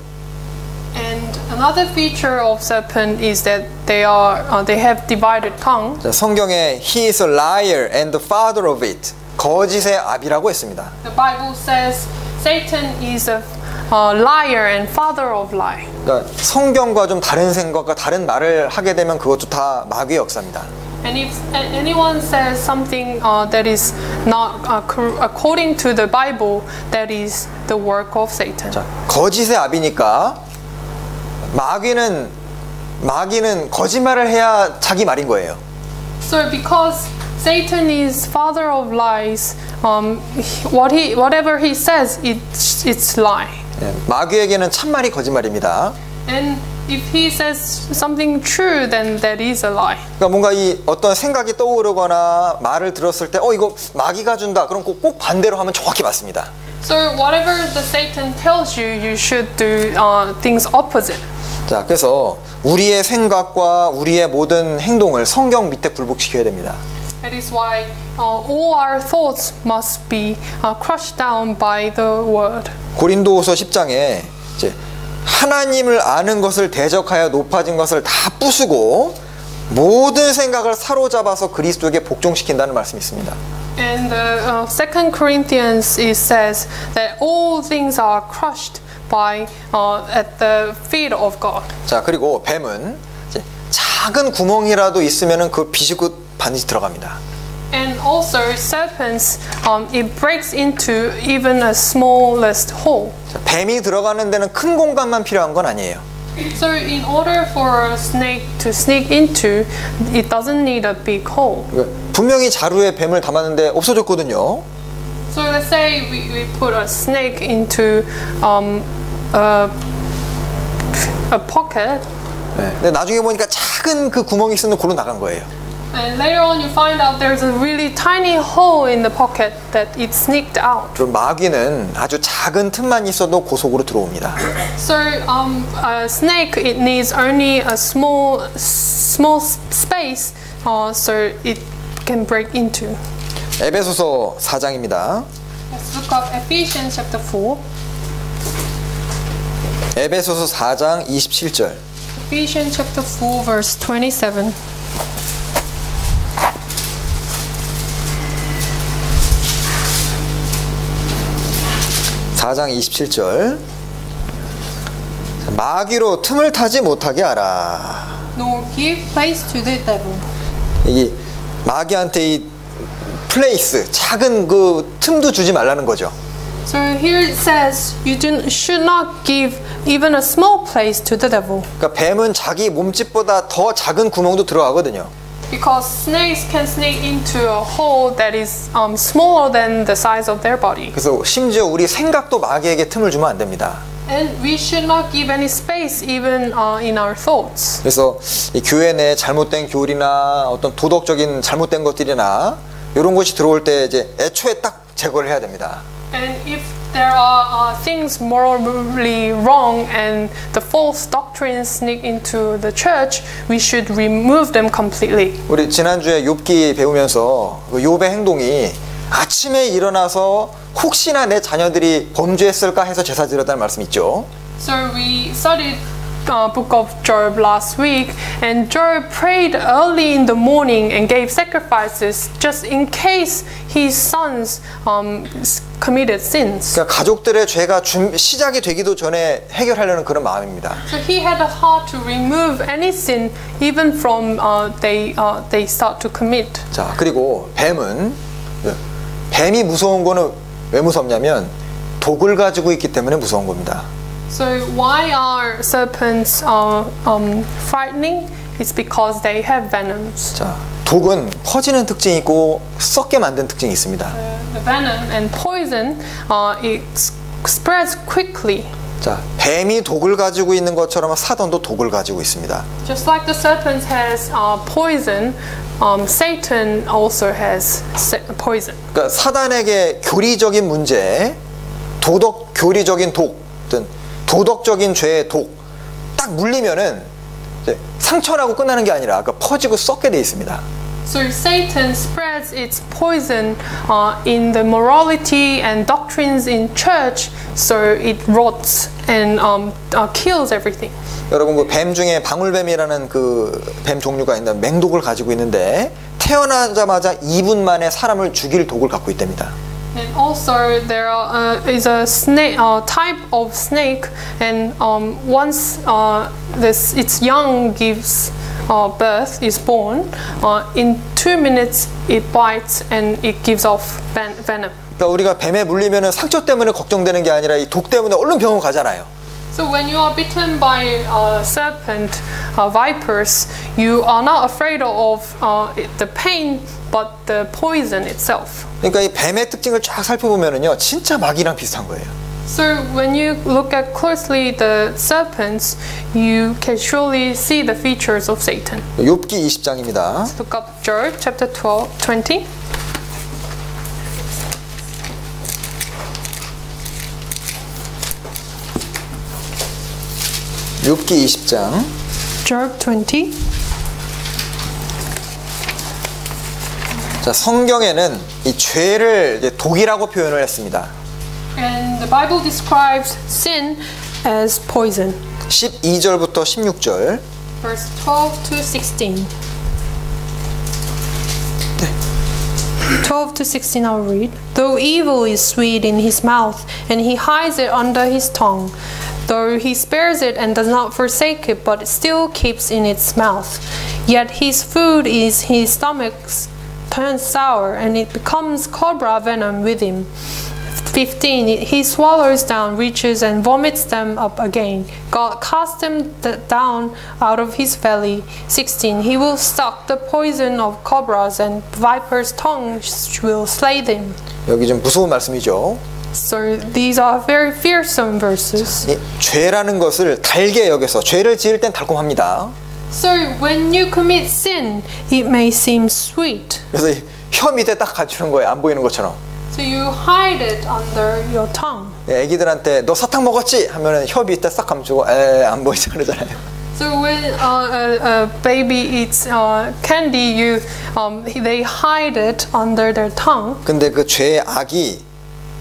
And another feature of serpent is that they have divided tongue. 자, 성경에 He is a liar and the father of it. 거짓의 아비라고 했습니다. The Bible says Satan is a liar and father of lie. 그러니까 성경과 좀 다른 생각과 다른 말을 하게 되면 그것도 다 마귀의 역사입니다. And if anyone says something that is not according to the Bible, that is the work of Satan. 자, 거짓의 아비니까 마귀는 거짓말을 해야 자기 말인 거예요. So because Satan is father of lies, whatever he says, it's lie. 예, 마귀에게는 참말이 거짓말입니다. And if he says something true, then that is a lie. 그러니까 뭔가 이 어떤 생각이 떠오르거나 말을 들었을 때 이거 마귀가 준다. 그럼 꼭 반대로 하면 정확히 맞습니다. So whatever the Satan tells you, you should do things opposite. 자, 그래서 우리의 생각과 우리의 모든 행동을 성경 밑에 굴복시켜야 됩니다. That is why all our thoughts must be crushed down by the word. 고린도후서 10장에 이제 하나님을 아는 것을 대적하여 높아진 것을 다 부수고 모든 생각을 사로잡아서 그리스도에게 복종시킨다는 말씀이 있습니다. And 2 Corinthians it says that all things are crushed by at the feet of God. 자, 그리고 뱀은 이제 작은 구멍이라도 있으면은 그 비집고 반드시 들어갑니다. And also serpents, it breaks into even a smallest hole. 자, 뱀이 들어가는 데는 큰 공간만 필요한 건 아니에요. So in order for a snake to sneak into, it doesn't need a big hole. 그러니까 분명히 자루에 뱀을 담았는데 없어졌거든요. So let's say we put a snake into a pocket. 네. 근데 나중에 보니까 작은 그 구멍이 있으면 골로 나간 거예요. And later on you find out there's a really tiny hole in the pocket that it sneaked out. 그럼 마귀는 아주 작은 틈만 있어도 그 속으로 들어옵니다. So a snake, it needs only a small space so it can break into. 에베소서 4장입니다. Let's look up Ephesians chapter 4. 에베소서 4장 27절. Ephesians chapter 4 verse 27. (4장 27절) 마귀로 틈을 타지 못하게 하라. Nor give place to the devil. 이 마귀한테 이 플레이스 작은 그 틈도 주지 말라는 거죠. So here it says you should not give even a small place to the devil. 그러니까 뱀은 자기 몸집보다 더 작은 구멍도 들어가거든요. Because snakes can sneak into a hole that is smaller than the size of their body. 그래서 심지어 우리 생각도 마귀에게 틈을 주면 안 됩니다. And we should not give any space even in our thoughts. 그래서 이 교회 내 잘못된 교리나 어떤 도덕적인 잘못된 것들이나 이런 것이 들어올 때 이제 애초에 딱 제거를 해야 됩니다. And if there are things morally wrong and the false doctrines sneak into the church, we should remove them completely. 우리 지난주에 욥기 배우면서 그 욥의 행동이 아침에 일어나서 혹시나 내 자녀들이 범죄했을까 해서 제사 드렸다는 말씀 있죠. So we studied book of Job last week, and Job prayed early in the morning and gave sacrifices just in case his sons committed sins. 그러니까 가족들의 죄가 시작이 되기도 전에 해결하려는 그런 마음입니다. So he had a heart to remove any sin even from they start to commit. 자, 그리고 뱀이 무서운 거는 왜 무섭냐면 독을 가지고 있기 때문에 무서운 겁니다. So why are serpents frightening? It's because they have venoms. 자, 독은 퍼지는 특징이 있고 썩게 만드는 특징이 있습니다. The venom and poison, it spreads quickly. 자, 뱀이 독을 가지고 있는 것처럼 사단도 독을 가지고 있습니다. Just like the serpent has poison, Satan also has poison. 그러니까 사단에게 교리적인 문제, 교리적인 독, 도덕적인 죄의 독 딱 물리면은 상처라고 끝나는 게 아니라 퍼지고 썩게 돼 있습니다. So Satan spreads its poison in the morality and doctrines in church, so it rots and kills everything. 여러분 그 뱀 중에 방울뱀이라는 그 뱀 종류가 있는데 맹독을 가지고 있는데 태어나자마자 2분 만에 사람을 죽일 독을 갖고 있답니다. And also there is a snake type of snake, and once its young gives birth, is born, in 2 minutes it bites and it gives off venom. 그러니까 우리가 뱀에 물리면은 상처 때문에 걱정되는 게 아니라 이 독 때문에 얼른 병원 가잖아요. So when you are bitten by serpent, vipers, you are not afraid of the pain, but the poison itself. 그러니까 이 뱀의 특징을 쫙 살펴보면은요, 진짜 마귀랑 비슷한 거예요. So when you look at closely the serpents, you can surely see the features of Satan. 욥기 20장입니다. Let's look up Job chapter 20. 욥기 20장. Job 20. 자, 성경에는 이 죄를 이제 독이라고 표현을 했습니다. And the Bible describes sin as poison. 12절부터 16절. Verse 12 to 16. 12 to 16 I'll read. Though evil is sweet in his mouth, and he hides it under his tongue, though he spares it and does not forsake it, but it still keeps in its mouth, yet his food is his stomach's turns sour, and it becomes cobra venom with him. 15. He swallows down riches and vomits them up again. God casts them down out of his belly. 16. He will suck the poison of cobras, and vipers' tongues will slay them. 여기 좀 무서운 말씀이죠. So these are very fearsome verses. 이 죄라는 것을 달게 여겨서 죄를 지을 땐 달콤합니다. So when you commit sin, it may seem sweet. 그래서 이 혀 밑에 딱 갖추는 거예요. 안 보이는 것처럼. So you hide it under your tongue. 애기들한테 너 사탕 먹었지? 하면은 혀 밑에 싹 감추고 안 보이지 그러잖아요. So when a baby eats candy, they hide it under their tongue. 근데 그 죄의 악이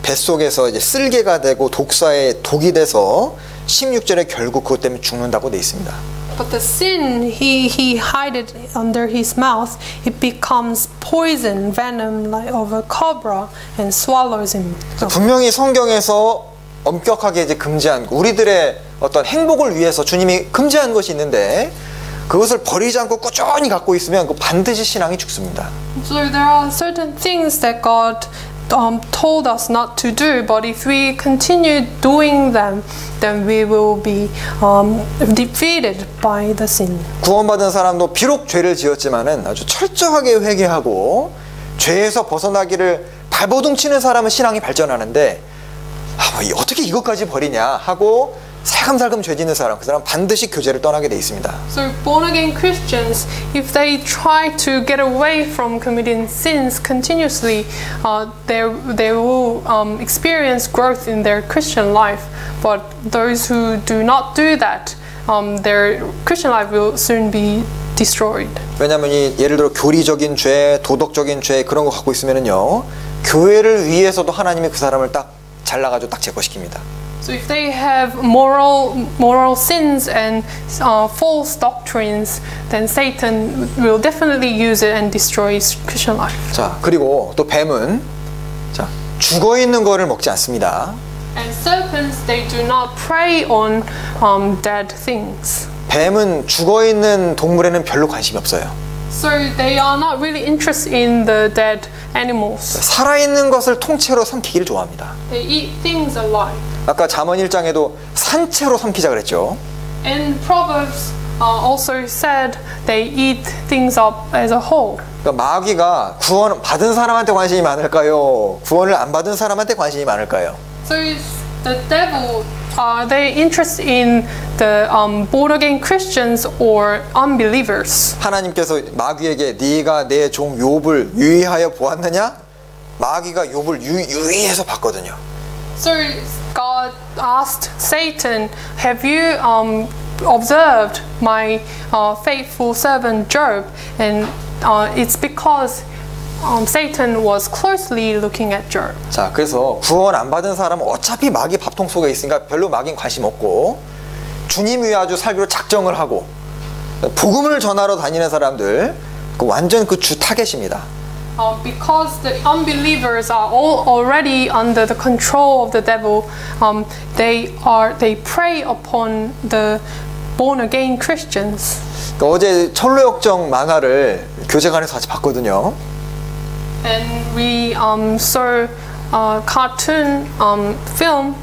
뱃속에서 이제 쓸개가 되고 독사의 독이 돼서 16절에 결국 그것 때문에 죽는다고 돼 있습니다. But the sin, he hide it under his mouth. It becomes poison, venom of a cobra, and swallows him. 분명히 성경에서 엄격하게 이제 금지한 우리들의 어떤 행복을 위해서 주님이 금지한 것이 있는데 그것을 버리지 않고 꾸준히 갖고 있으면 그 반드시 신앙이 죽습니다. So there are certain things that God told us not to do, but if we continue doing them, then we will be defeated by the sin. 구원받은 사람도 비록 죄를 지었지만은 아주 철저하게 회개하고 죄에서 벗어나기를 발버둥 치는 사람은 신앙이 발전하는데 어떻게 이것까지 버리냐 하고 살금살금 죄 짓는 사람, 그 사람 반드시 교제를 떠나게 돼 있습니다. So born again Christians, if they try to get away from committing sins continuously, they will experience growth in their Christian life. But those who do not do that, their Christian life will soon be destroyed. 왜냐하면 이 예를 들어 교리적인 죄, 도덕적인 죄 그런 거 갖고 있으면은요, 교회를 위해서도 하나님이 그 사람을 딱 잘라가지고 딱 제거시킵니다. So if they have moral sins and false doctrines, then Satan will definitely use it and destroy his Christian life. 자, 그리고 또 뱀은 자, 죽어 있는 거를 먹지 않습니다. And serpents, they do not prey on dead things. 뱀은 죽어 있는 동물에는 별로 관심이 없어요. So they are not really interested in the dead animals. 살아있는 것을 통째로 삼키기를 좋아합니다. They eat things alive. 아까 잠언 1장에도 산채로 삼키자 그랬죠. And Proverbs also said they eat things up as a whole. 그러니까 마귀가 구원 받은 사람한테 관심이 많을까요? 구원을 안 받은 사람한테 관심이 많을까요? So is the devil, are they interested in the born again Christians or unbelievers? 하나님께서 마귀에게 네가 내 종 욥을 유의하여 보았느냐? 마귀가 욥을 유의해서 봤거든요. So God asked Satan, have you observed my faithful servant Job? And it's because Satan was closely looking at Job. 자, 그래서 구원 안 받은 사람은 어차피 마귀 밥통 속에 있으니까 별로 마귀는 관심 없고, 주님 위에 아주 살기로 작정을 하고 복음을 전하러 다니는 사람들 완전 그 주 타겟입니다. Because the unbelievers are all already under the control of the devil, they prey upon the born again Christians. 그러니까 어제 철로역정 만화를 교제관에서 같이 봤거든요. And we saw a cartoon film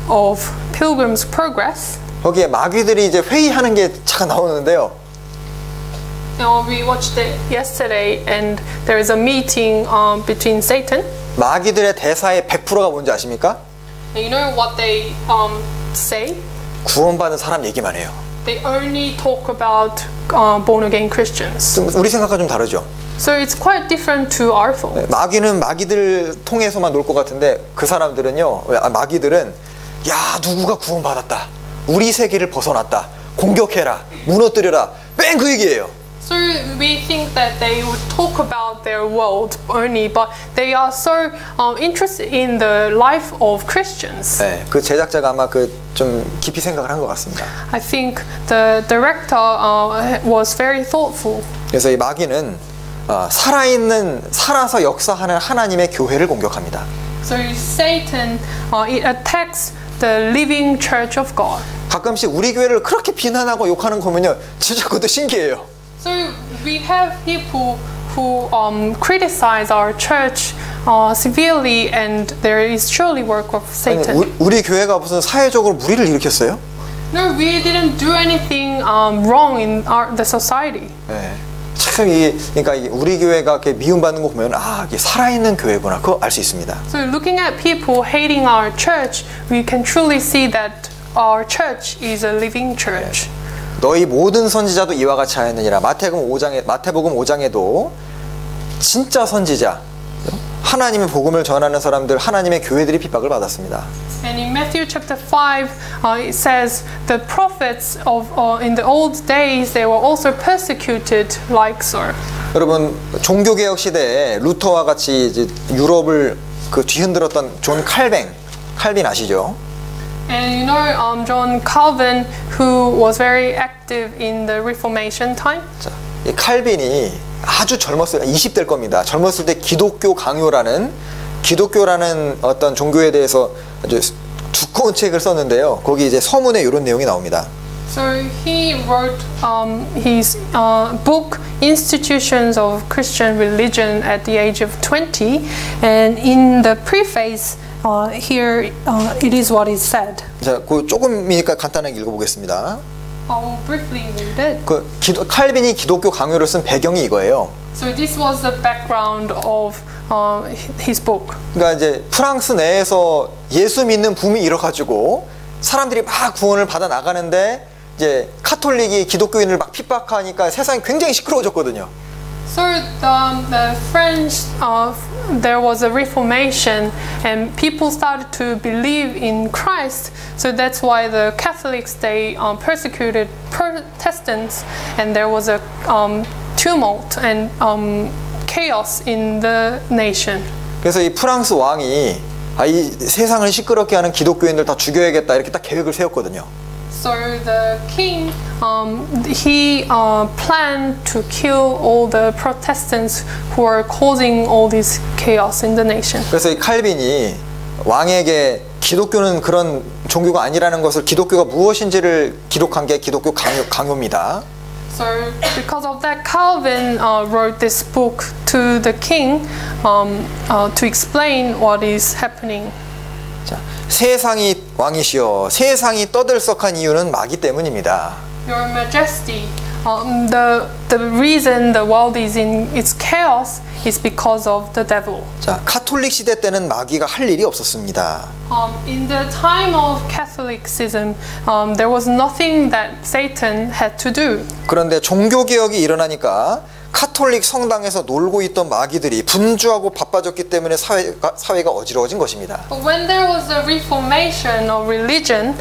of Pilgrim's Progress. 거기에 마귀들이 이제 회의하는 게 잠깐 나오는데요. We watched it yesterday, and there is a meeting between Satan. 마귀들의 대사의 100%가 뭔지 아십니까? And you know what they say? 구원받은 사람 얘기만 해요. They only talk about born again Christians. 좀 우리 생각과 좀 다르죠. So it's quite different to our thought. 마귀는 마귀들 통해서만 놀 것 같은데 그 사람들은요, 마귀들은 야 누구가 구원받았다, 우리 세계를 벗어났다, 공격해라, 무너뜨려라, 뺑 그 얘기예요. So we think that they would talk about their world only, but they are so interested in the life of Christians. 네, 그 제작자가 아마 그 좀 깊이 생각을 한 것 같습니다. I think the director was very thoughtful. 그래서 이 마귀는 살아서 역사하는 하나님의 교회를 공격합니다. So Satan, it attacks the living church of God. 가끔씩 우리 교회를 그렇게 비난하고 욕하는 거 보면요, 진짜 그것도 신기해요. So we have people who criticize our church severely, and there is surely work of Satan. 아니, 우리 교회가 무슨 사회적으로 무리를 일으켰어요? No, we didn't do anything wrong in the society. 네. 참 그러니까 우리 교회가 이렇게 미움받는 거 보면 이게 살아있는 교회구나, 그거 알 수 있습니다. So looking at people hating our church, we can truly see that our church is a living church. 너희 모든 선지자도 이와 같이 하였느니라. 마태복음 5장에도 진짜 선지자, 하나님의 복음을 전하는 사람들, 하나님의 교회들이 핍박을 받았습니다. And in Matthew chapter 5, it says the prophets of in the old days they were also persecuted like so. 여러분, 종교개혁 시대에 루터와 같이 이제 유럽을 그 뒤흔들었던 존 칼빈 아시죠? And you know John Calvin, who was very active in the Reformation time. 자, 이 칼빈이 아주 젊었을 때, 20대일 겁니다. 젊었을 때 기독교라는 어떤 종교에 대해서 아주 두꺼운 책을 썼는데요. 거기 이제 서문에 이런 내용이 나옵니다. So he wrote his book Institutions of Christian Religion at the age of 20, and in the preface here it is what is said. 자, 그 조금이니까 간단하게 읽어보겠습니다. I'll briefly read it. 칼빈이 기독교 강요를 쓴 배경이 이거예요. So this was the background of his book. 그러니까 이제 프랑스 내에서 예수 믿는 붐이 일어가지고 사람들이 막 구원을 받아 나가는데 이제 카톨릭이 기독교인을 막 핍박하니까 세상이 굉장히 시끄러워졌거든요. So the French, there was a Reformation, and people started to believe in Christ. So that's why the Catholics they persecuted Protestants, and there was a tumult and chaos in the nation. 그래서 이 프랑스 왕이 이 세상을 시끄럽게 하는 기독교인들 다 죽여야겠다 이렇게 딱 계획을 세웠거든요. So the king, he planned to kill all the Protestants who are causing all this chaos in the nation. 그래서 이 칼빈이 왕에게 기독교는 그런 종교가 아니라는 것을 기독교가 무엇인지를 기록한 게 기독교 강요입니다. So because of that, Calvin wrote this book to the king to explain what is happening. 자, 세상이 왕이시여 세상이 떠들썩한 이유는 마귀 때문입니다. Your Majesty, the reason the world is in its chaos is because of the devil. 자, 카톨릭 시대 때는 마귀가 할 일이 없었습니다. In the time of Catholicism, there was nothing that Satan had to do. 그런데 종교 개혁이 일어나니까 카톨릭 성당에서 놀고 있던 마귀들이 분주하고 바빠졌기 때문에 사회가 어지러워진 것입니다. But when there was a reformation of religion,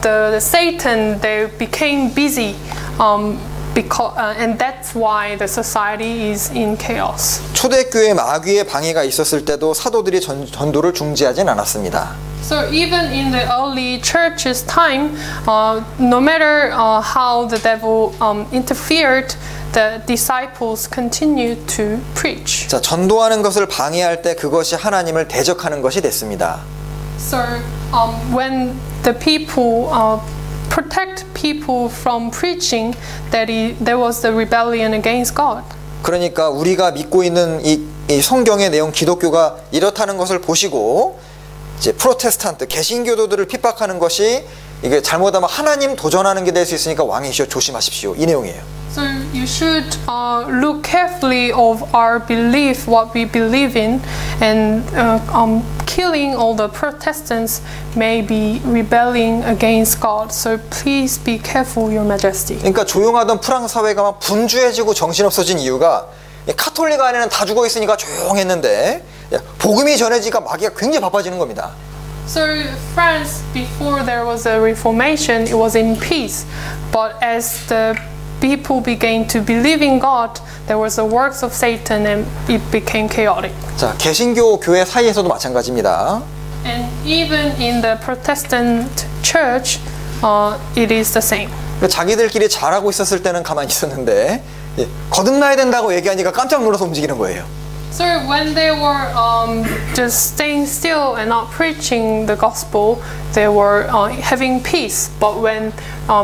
the Satan they became busy, and that's why the society is in chaos. 초대교회 마귀의 방해가 있었을 때도 사도들이 전도를 중지하진 않았습니다. So even in the early church's time, no matter how the devil interfered, the disciples continued to preach. 자, 전도하는 것을 방해할 때 그것이 하나님을 대적하는 것이 됐습니다. So when the people protect people from preaching, there was the rebellion against God. 그러니까 우리가 믿고 있는 이 성경의 내용 기독교가 이렇다는 것을 보시고 이제 프로테스탄트 개신교도들을 핍박하는 것이 이게 잘못하면 하나님 도전하는 게 될 수 있으니까 왕이시여 조심하십시오. 이 내용이에요. So you should look carefully of our belief, what we believe in, and killing all the Protestants may be rebelling against God. So please be careful, Your Majesty. 그러니까 조용하던 프랑스 사회가 막 분주해지고 정신없어진 이유가 카톨릭 안에는 다 죽어 있으니까 조용했는데 복음이 전해지니까 마귀가 굉장히 바빠지는 겁니다. So France, before there was a reformation, it was in peace. But as the people began to believe in God, there was the works of Satan and it became chaotic. 자, 개신교 교회 사이에서도 마찬가지입니다. And even in the Protestant church, it is the same. 자기들끼리 잘하고 있었을 때는 가만히 있었는데 거듭나야 된다고 얘기하니까 깜짝 놀라서 움직이는 거예요. So when they were just staying still and not preaching the gospel, they were having peace. But when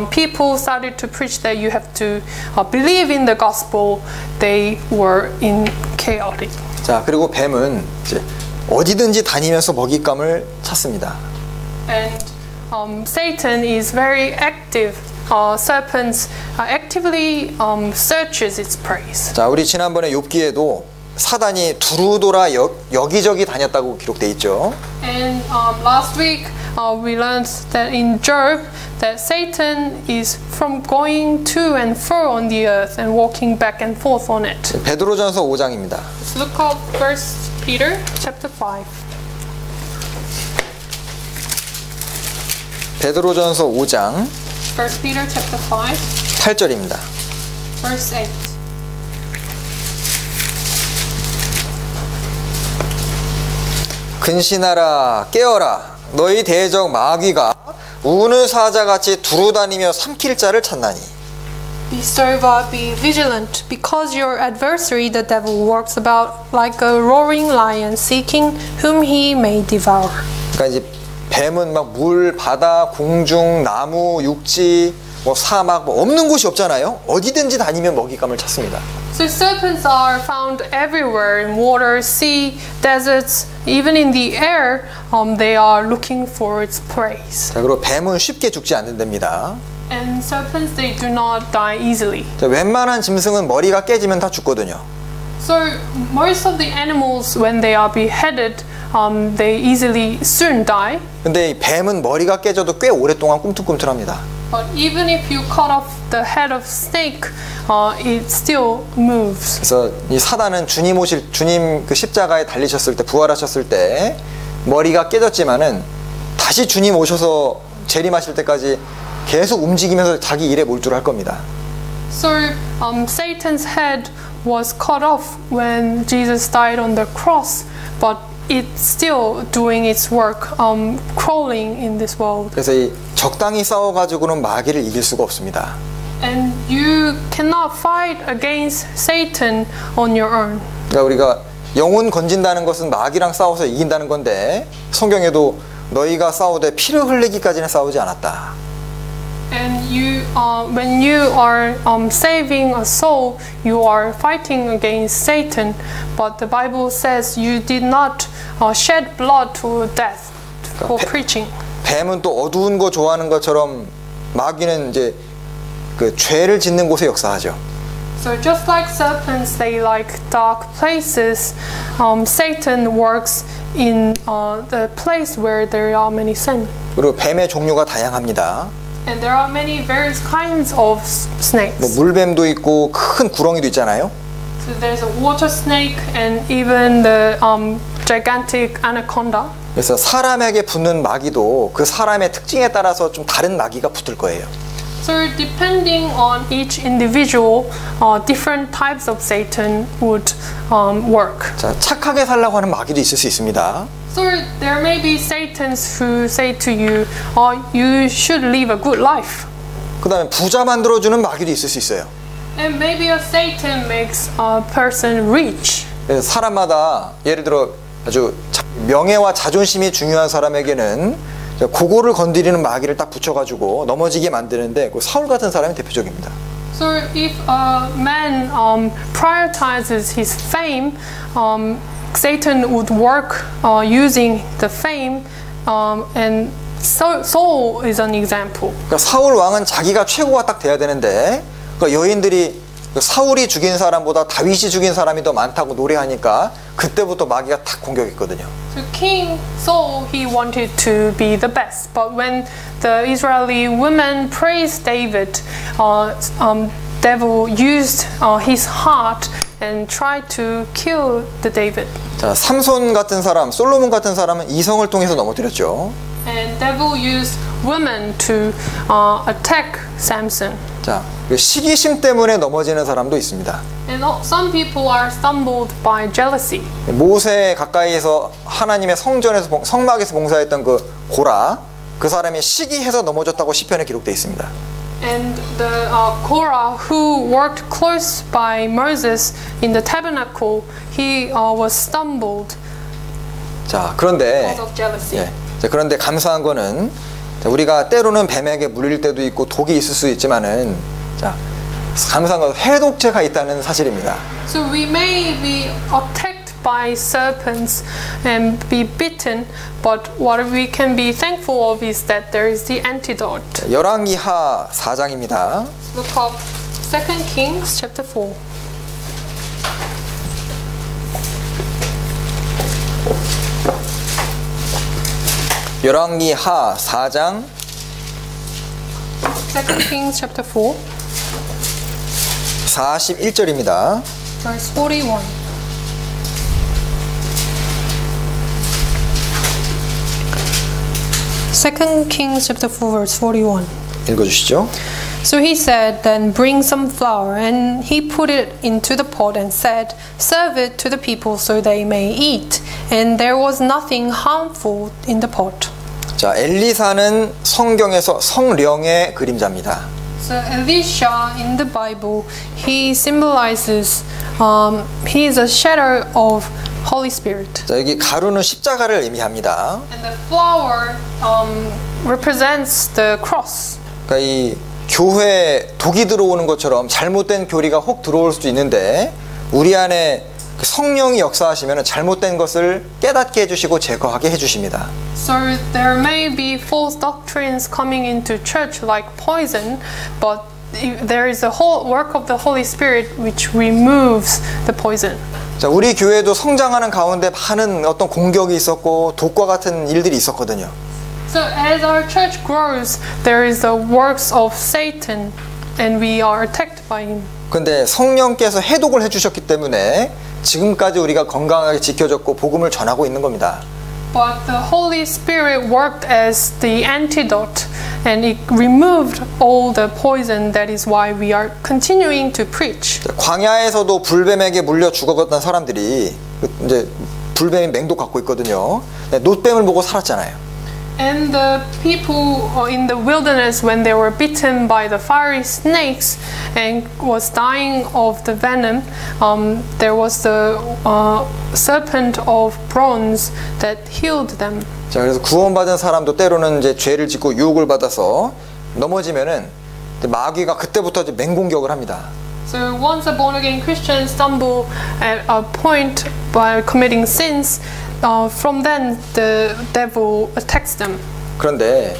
people started to preach that you have to believe in the gospel, they were in chaotic. 자, 그리고 뱀은 이제 어디든지 다니면서 먹잇감을 찾습니다. And Satan is very active. Serpents actively searches its prey. 자, 우리 지난번에 욥기에도 사단이 두루돌아 여기저기 다녔다고 기록돼 있죠. And last week we learned that in Job that Satan is from going to and fro on the earth and walking back and forth on it. 베드로전서 5장입니다. Let's look up 1 Peter chapter 5. 베드로전서 5장 1 Peter chapter 5, 8절입니다. verse 8. 근신하라 깨어라 너희 대적 마귀가 우는 사자같이 두루다니며 삼킬 자를 찾나니. Be sober, be vigilant, because your adversary the devil walks about like a roaring lion, seeking whom he may devour. 그러니까 이제 뱀은 막 물, 바다, 공중, 나무, 육지, 뭐 사막 뭐 없는 곳이 없잖아요. 어디든지 다니면 먹잇감을 찾습니다. So serpents are found everywhere in water, sea, deserts, even in the air. They are looking for its prey. 자, 그리고 뱀은 쉽게 죽지 않는답니다. And serpents, they do not die easily. 자, 웬만한 짐승은 머리가 깨지면 다 죽거든요. So most of the animals, when they are beheaded, they easily soon die. 근데 이 뱀은 머리가 깨져도 꽤 오랫동안 꿈틀꿈틀합니다. But even if you cut off the head of snake, it still moves. 그래서 이 사단은 주님 그 십자가에 달리셨을 때, 부활하셨을 때 머리가 깨졌지만은 다시 주님 오셔서 재림하실 때까지 계속 움직이면서 자기 일에 몰두를 할 겁니다. So Satan's head was cut off when Jesus died on the cross, but it's still doing its work, crawling in this world. 그래서 이 적당히 싸워가지고는 마귀를 이길 수가 없습니다. And you cannot fight against Satan on your own. 그러니까 우리가 영혼 건진다는 것은 마귀랑 싸워서 이긴다는 건데 성경에도 너희가 싸우되 피를 흘리기까지는 싸우지 않았다. And you, when you are saving a soul, you are fighting against Satan. But the Bible says you did not shed blood to death for preaching. 뱀은 또 어두운 거 좋아하는 것처럼 마귀는 이제 그 죄를 짓는 곳에 역사하죠. So just like serpents, they like dark places. Satan works in the place where there are many sin. 그리고 뱀의 종류가 다양합니다. And there are many various kinds of snakes. 뭐 물뱀도 있고 큰 구렁이도 있잖아요. So there's a water snake and even the gigantic anaconda. 그래서 사람에게 붙는 마귀도 그 사람의 특징에 따라서 좀 다른 마귀가 붙을 거예요. So depending on each individual, different types of Satan would work. 자, 착하게 살라고 하는 마귀도 있을 수 있습니다. So there may be Satans who say to you, you should live a good life. 그 다음에 부자 만들어주는 마귀도 있을 수 있어요. And maybe a Satan makes a person rich. 그래서 사람마다 예를 들어 아주 명예와 자존심이 중요한 사람에게는 그거를 건드리는 마귀를 딱 붙여가지고 넘어지게 만드는데 그 사울 같은 사람이 대표적입니다. So if a man prioritizes his fame, Satan would work using the fame, and Saul is an example. 그러니까 사울 왕은 자기가 최고가 딱 돼야 되는데 그러니까 여인들이 사울이 죽인 사람보다 다윗이 죽인 사람이 더 많다고 노래하니까 그때부터 마귀가 탁 공격했거든요. So King Saul, he wanted to be the best, but when the Israeli women praised David, devil used his heart and tried to kill the David. 자, 삼손 같은 사람, 솔로몬 같은 사람은 이성을 통해서 넘어뜨렸죠. And devil used women to attack Samson. 자, 시기심 때문에 넘어지는 사람도 있습니다. And some people are stumbled by jealousy. 모세 가까이에서 하나님의 성전에서 성막에서 봉사했던 그 고라, 그 사람이 시기해서 넘어졌다고 시편에 기록되어 있습니다. And the Korah who worked close by Moses in the tabernacle, he was stumbled 자, 그런데 because of jealousy. 예, 자, 그런데 감사한 거는 자, 우리가 때로는 뱀에게 물릴 때도 있고 독이 있을 수 있지만은 자, 감사한 건 해독제가 있다는 사실입니다. So we may be attacked by serpents and be bitten, but what we can be thankful of is that there is the antidote. 열왕기하 4장입니다. Look up 2 Kings chapter 4. 열왕기하 4장 2 Kings chapter 4, 41절입니다. verse 41. Second Kings chapter 4, verse 41. 읽어주시죠. So he said, then bring some flour, and he put it into the pot and said, serve it to the people so they may eat. And there was nothing harmful in the pot. 자, 엘리사는 성경에서 성령의 그림자입니다. So Elisha in the Bible, he symbolizes, he is a shadow of Holy Spirit. 자, 여기 가루는 십자가를 의미합니다. And the flour represents the cross. 그러니까 이 교회에 독이 들어오는 것처럼 잘못된 교리가 혹 들어올 수도 있는데 우리 안에 그 성령이 역사하시면 잘못된 것을 깨닫게 해주시고 제거하게 해주십니다. So there may be false doctrines coming into church like poison, but there is a whole work of the Holy Spirit which removes the poison. 자, 우리 교회도 성장하는 가운데 많은 어떤 공격이 있었고 독과 같은 일들이 있었거든요. So as our church grows, there is the works of Satan, and we are attacked by him. 근데 성령께서 해독을 해주셨기 때문에 지금까지 우리가 건강하게 지켜졌고 복음을 전하고 있는 겁니다. But the Holy Spirit worked as the antidote, and it removed all the poison. That is why we are continuing to preach. 광야에서도 불뱀에게 물려 죽어갔던 사람들이 이제 불뱀이 맹독 갖고 있거든요. 놋뱀을 보고 살았잖아요. And the people in the wilderness, when they were bitten by the fiery snakes and was dying of the venom, there was the serpent of bronze that healed them. 자, 그래서 구원받은 사람도 때로는 이제 죄를 짓고 유혹을 받아서 넘어지면은 마귀가 그때부터 이제 맹공격을 합니다. So once a born-again Christian stumble at a point by committing sins, from then the devil attacks them. 그런데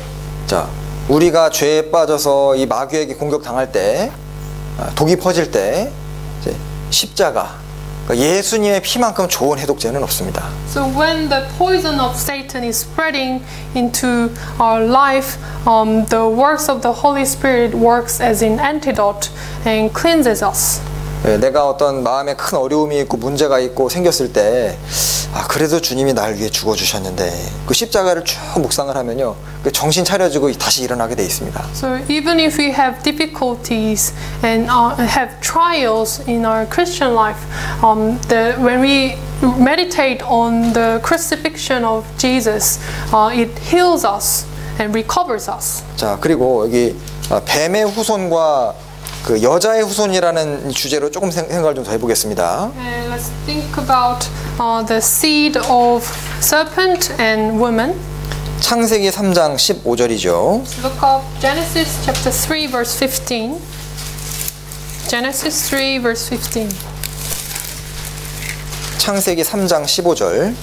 자, 우리가 죄에 빠져서 이 마귀에게 공격당할 때, 독이 퍼질 때 이제 십자가, 그러니까 예수님의 피만큼 좋은 해독제는 없습니다. So when the poison of Satan is spreading into our life, the works of the Holy Spirit works as an antidote and cleanses us. 내가 어떤 마음에 큰 어려움이 있고 문제가 있고 생겼을 때, 그래도 주님이 나를 위해 죽어주셨는데 그 십자가를 쭉 묵상을 하면요, 그 정신 차려지고 다시 일어나게 돼 있습니다. So even if we have difficulties and have trials in our Christian life, when we meditate on the crucifixion of Jesus, it heals us and recovers us. 자, 그리고 여기 뱀의 후손과 그 여자의 후손이라는 주제로 조금 생각을 좀 더 해보겠습니다. And let's think about the seed of serpent and woman. 창세기 3장 15절이죠. Look up Genesis chapter 3 verse 15. Genesis 3 verse 15. 창세기 3장 15절.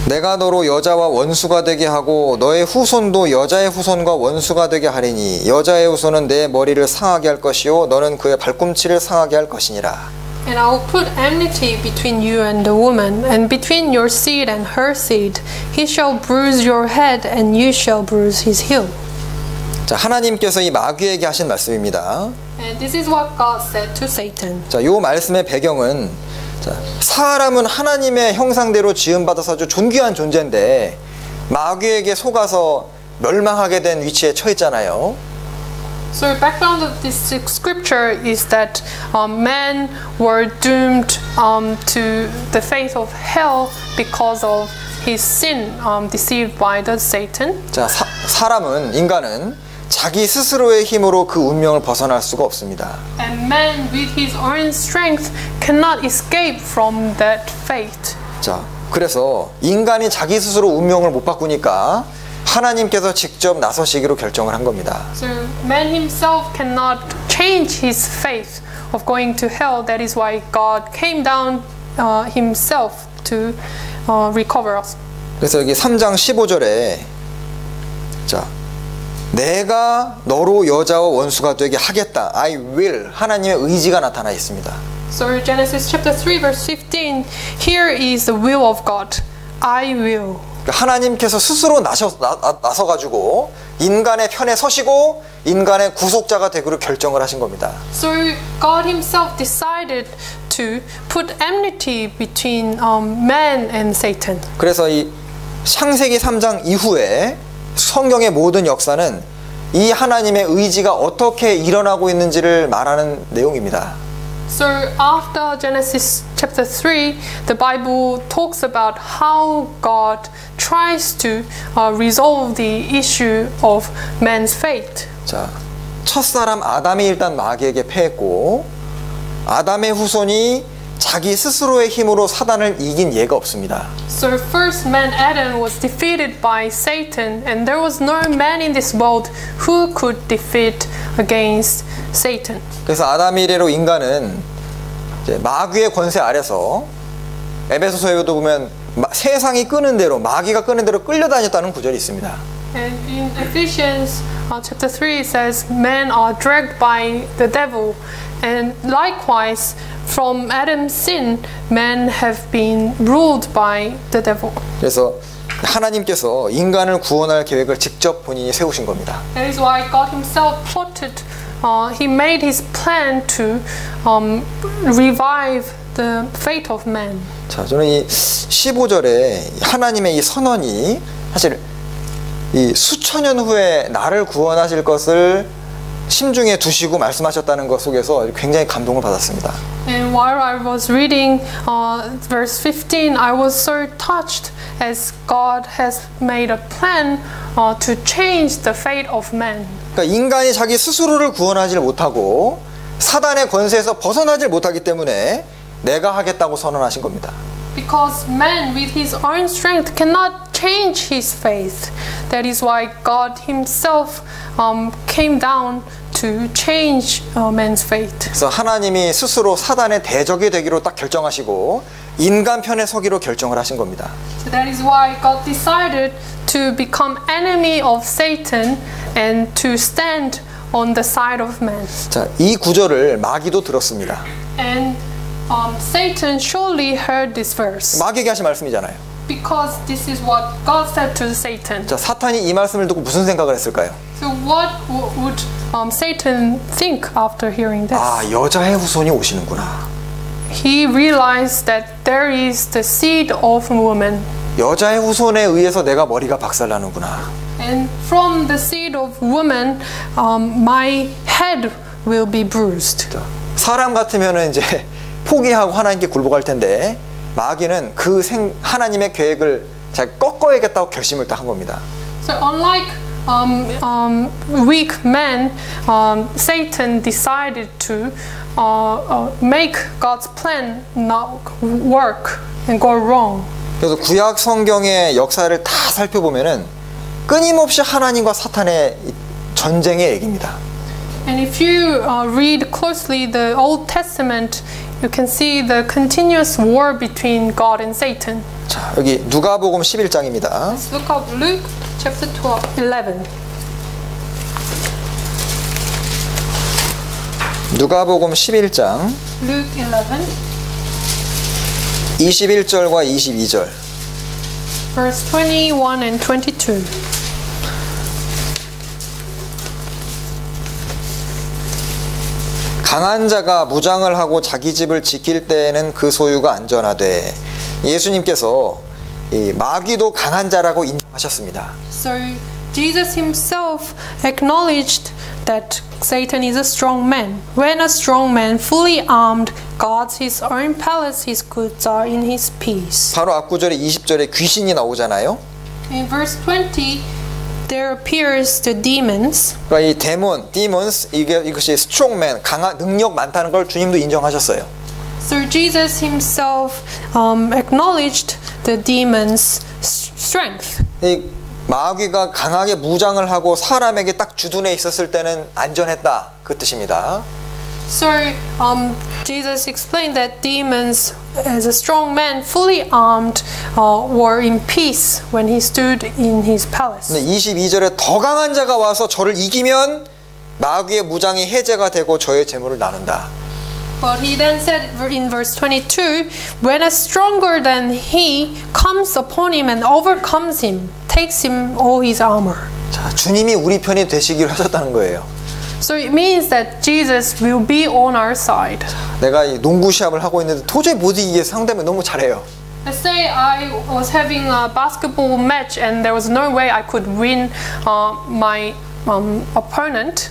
내가 너로 여자와 원수가 되게 하고 너의 후손도 여자의 후손과 원수가 되게 하리니 여자의 후손은 내 머리를 상하게 할 것이요 너는 그의 발꿈치를 상하게 할 것이니라. And I will put enmity between you and the woman, and between your seed and her seed. He shall bruise your head, and you shall bruise his heel. 자, 하나님께서 이 마귀에게 하신 말씀입니다. And this is what God said to Satan. 자, 요 말씀의 배경은, 자, 사람은 하나님의 형상대로 지음받아서 아주 존귀한 존재인데 마귀에게 속아서 멸망하게 된 위치에 처했잖아요. So the background of this scripture is that men were doomed to the fate of hell because of his sin, deceived by the Satan. 자, 인간은 자기 스스로의 힘으로 그 운명을 벗어날 수가 없습니다. And man with his own strength cannot escape from that fate. 자, 그래서 인간이 자기 스스로 운명을 못 바꾸니까 하나님께서 직접 나서시기로 결정을 한 겁니다. So man himself cannot change his fate of going to hell. That is why God came down himself to recover us. 그래서 여기 3장 15절에 자, 내가 너로 여자와 원수가 되게 하겠다. I will. 하나님의 의지가 나타나 있습니다. So Genesis chapter 3 verse 15. Here is the will of God. I will. 하나님께서 스스로 나서가지고 인간의 편에 서시고 인간의 구속자가 되기로 결정을 하신 겁니다. So God himself decided to put enmity between man and Satan. 그래서 이 창세기 3장 이후에 성경의 모든 역사는 이 하나님의 의지가 어떻게 일어나고 있는지를 말하는 내용입니다. So after Genesis chapter 3, the Bible talks about how God tries to resolve the issue of man's fate. 자, 첫사람 아담이 일단 마귀에게 패했고 아담의 후손이 자기 스스로의 힘으로 사단을 이긴 예가 없습니다. So first man Adam was defeated by Satan, and there was no man in this world who could defeat against Satan. 그래서 아담 이래로 인간은 이제 마귀의 권세 아래서 에베소서에도 보면 세상이 끄는 대로 마귀가 끄는 대로 끌려다녔다는 구절이 있습니다. And in Ephesians chapter 3 it says, men are dragged by the devil. And likewise, from Adam's sin, men have been ruled by the devil. 그래서 하나님께서 인간을 구원할 계획을 직접 본인이 세우신 겁니다. That is why God himself plotted, he made his plan to revive the fate of man. 자, 저는 이 15절에 하나님의 이 선언이 사실 이 수천 년 후에 나를 구원하실 것을 심중에 두시고 말씀하셨다는 것 속에서 굉장히 감동을 받았습니다. And while I was reading verse 15, I was so touched as God has made a plan to change the fate of man. 그러니까 인간이 자기 스스로를 구원하지 못하고 사단의 권세에서 벗어나지 못하기 때문에 내가 하겠다고 선언하신 겁니다. Because man with his own strength cannot change his faith. That is why God himself came down to change man's fate. 그래서 하나님이 스스로 사단의 대적이 되기로 딱 결정하시고 인간 편에 서기로 결정을 하신 겁니다. So that is why God decided to become enemy of Satan and to stand on the side of man. 자, 이 구절을 마귀도 들었습니다. And Satan surely heard this verse. 마귀에게 하신 말씀이잖아요. Because this is what God said to Satan. 자, 사탄이 이 말씀을 듣고 무슨 생각을 했을까요? So what would Satan think after hearing this? 아, 여자의 후손이 오시는구나. He realized that there is the seed of a woman. 여자의 후손에 의해서 내가 머리가 박살나는구나. And from the seed of woman, my head will be bruised. 자, 사람 같으면은 이제 포기하고 하나님께 굴복할 텐데 마귀는 그 하나님의 계획을 잘 꺾어야겠다고 결심을 딱 한 겁니다. So unlike weak men, Satan decided to make God's plan not work and go wrong. 그래서 구약 성경의 역사를 다 살펴보면은 끊임없이 하나님과 사탄의 전쟁의 얘기입니다. And if you read closely the Old Testament, you can see the continuous war between God and Satan. 자, 여기 누가복음 11장입니다. Let's look up Luke chapter 11. 누가복음 11장 Luke 11, 21절과 22절. verse 21 and 22. 강한 자가 무장을 하고 자기 집을 지킬 때에는 그 소유가 안전하되 예수님께서 이 마귀도 강한 자라고 인정하셨습니다. So Jesus himself acknowledged that Satan is a strong man. When a strong man, fully armed, guards his own palace, his goods are in his peace. 바로 앞구절에 20절에 귀신이 나오잖아요. In verse 20, there appears the demons. 그러니까 이 데몬, demons 이것이 strongman, 강한 능력 많다는 걸 주님도 인정하셨어요. So Jesus himself acknowledged the demons' strength. 이 마귀가 강하게 무장을 하고 사람에게 딱 주둔해 있었을 때는 안전했다 그 뜻입니다. So Jesus explained that demons, as a strong man, fully armed, were in peace when he stood in his palace. 근데 22절에 더 강한 자가 와서 저를 이기면 마귀의 무장이 해제가 되고 저의 재물을 나눈다. But he then said in verse 22, when a stronger than he comes upon him and overcomes him, takes him all his armor. 자, 주님이 우리 편이 되시기로 하셨다는 거예요. So it means that Jesus will be on our side. 내가 이 농구 시합을 하고 있는데 도저히 못 이기게 상대면 너무 잘해요. Let's say I was having a basketball match and there was no way I could win my opponent.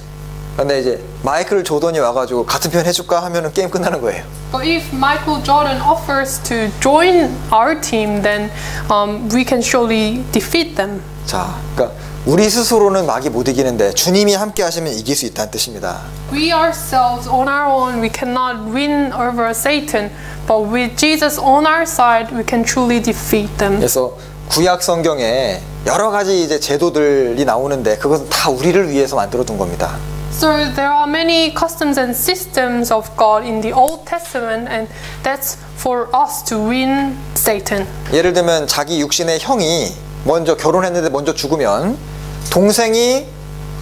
근데 이제 마이클 조던이 와가지고 같은 편 해줄까 하면은 게임 끝나는 거예요. But if Michael Jordan offers to join our team, then we can surely defeat them. 자, 그러니까 우리 스스로는 마귀 못 이기는데 주님이 함께 하시면 이길 수 있다는 뜻입니다. We ourselves, on our own, we cannot win over Satan, but with Jesus on our side, we can truly defeat them. 그래서 구약 성경에 여러 가지 이제 제도들이 나오는데 그것은 다 우리를 위해서 만들어 둔 겁니다. So there are many customs and systems of God in the Old Testament, and that's for us to win Satan. 예를 들면 자기 육신의 형이 먼저 결혼했는데 먼저 죽으면 동생이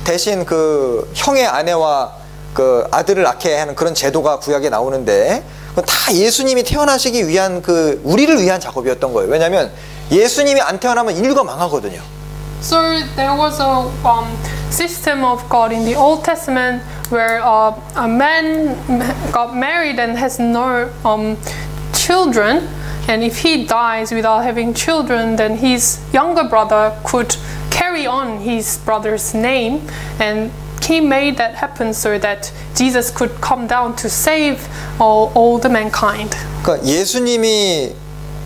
대신 그 형의 아내와 그 아들을 낳게 하는 그런 제도가 구약에 나오는데 그건 다 예수님이 태어나시기 위한 그 우리를 위한 작업이었던 거예요. 왜냐하면 예수님이 안 태어나면 인류가 망하거든요. So there was a system of God in the Old Testament where a man got married and has no children, and if he dies without having children, then his younger brother could carry on his brother's name, and he made that happen so that Jesus could come down to save all the mankind. 그러니까 예수님이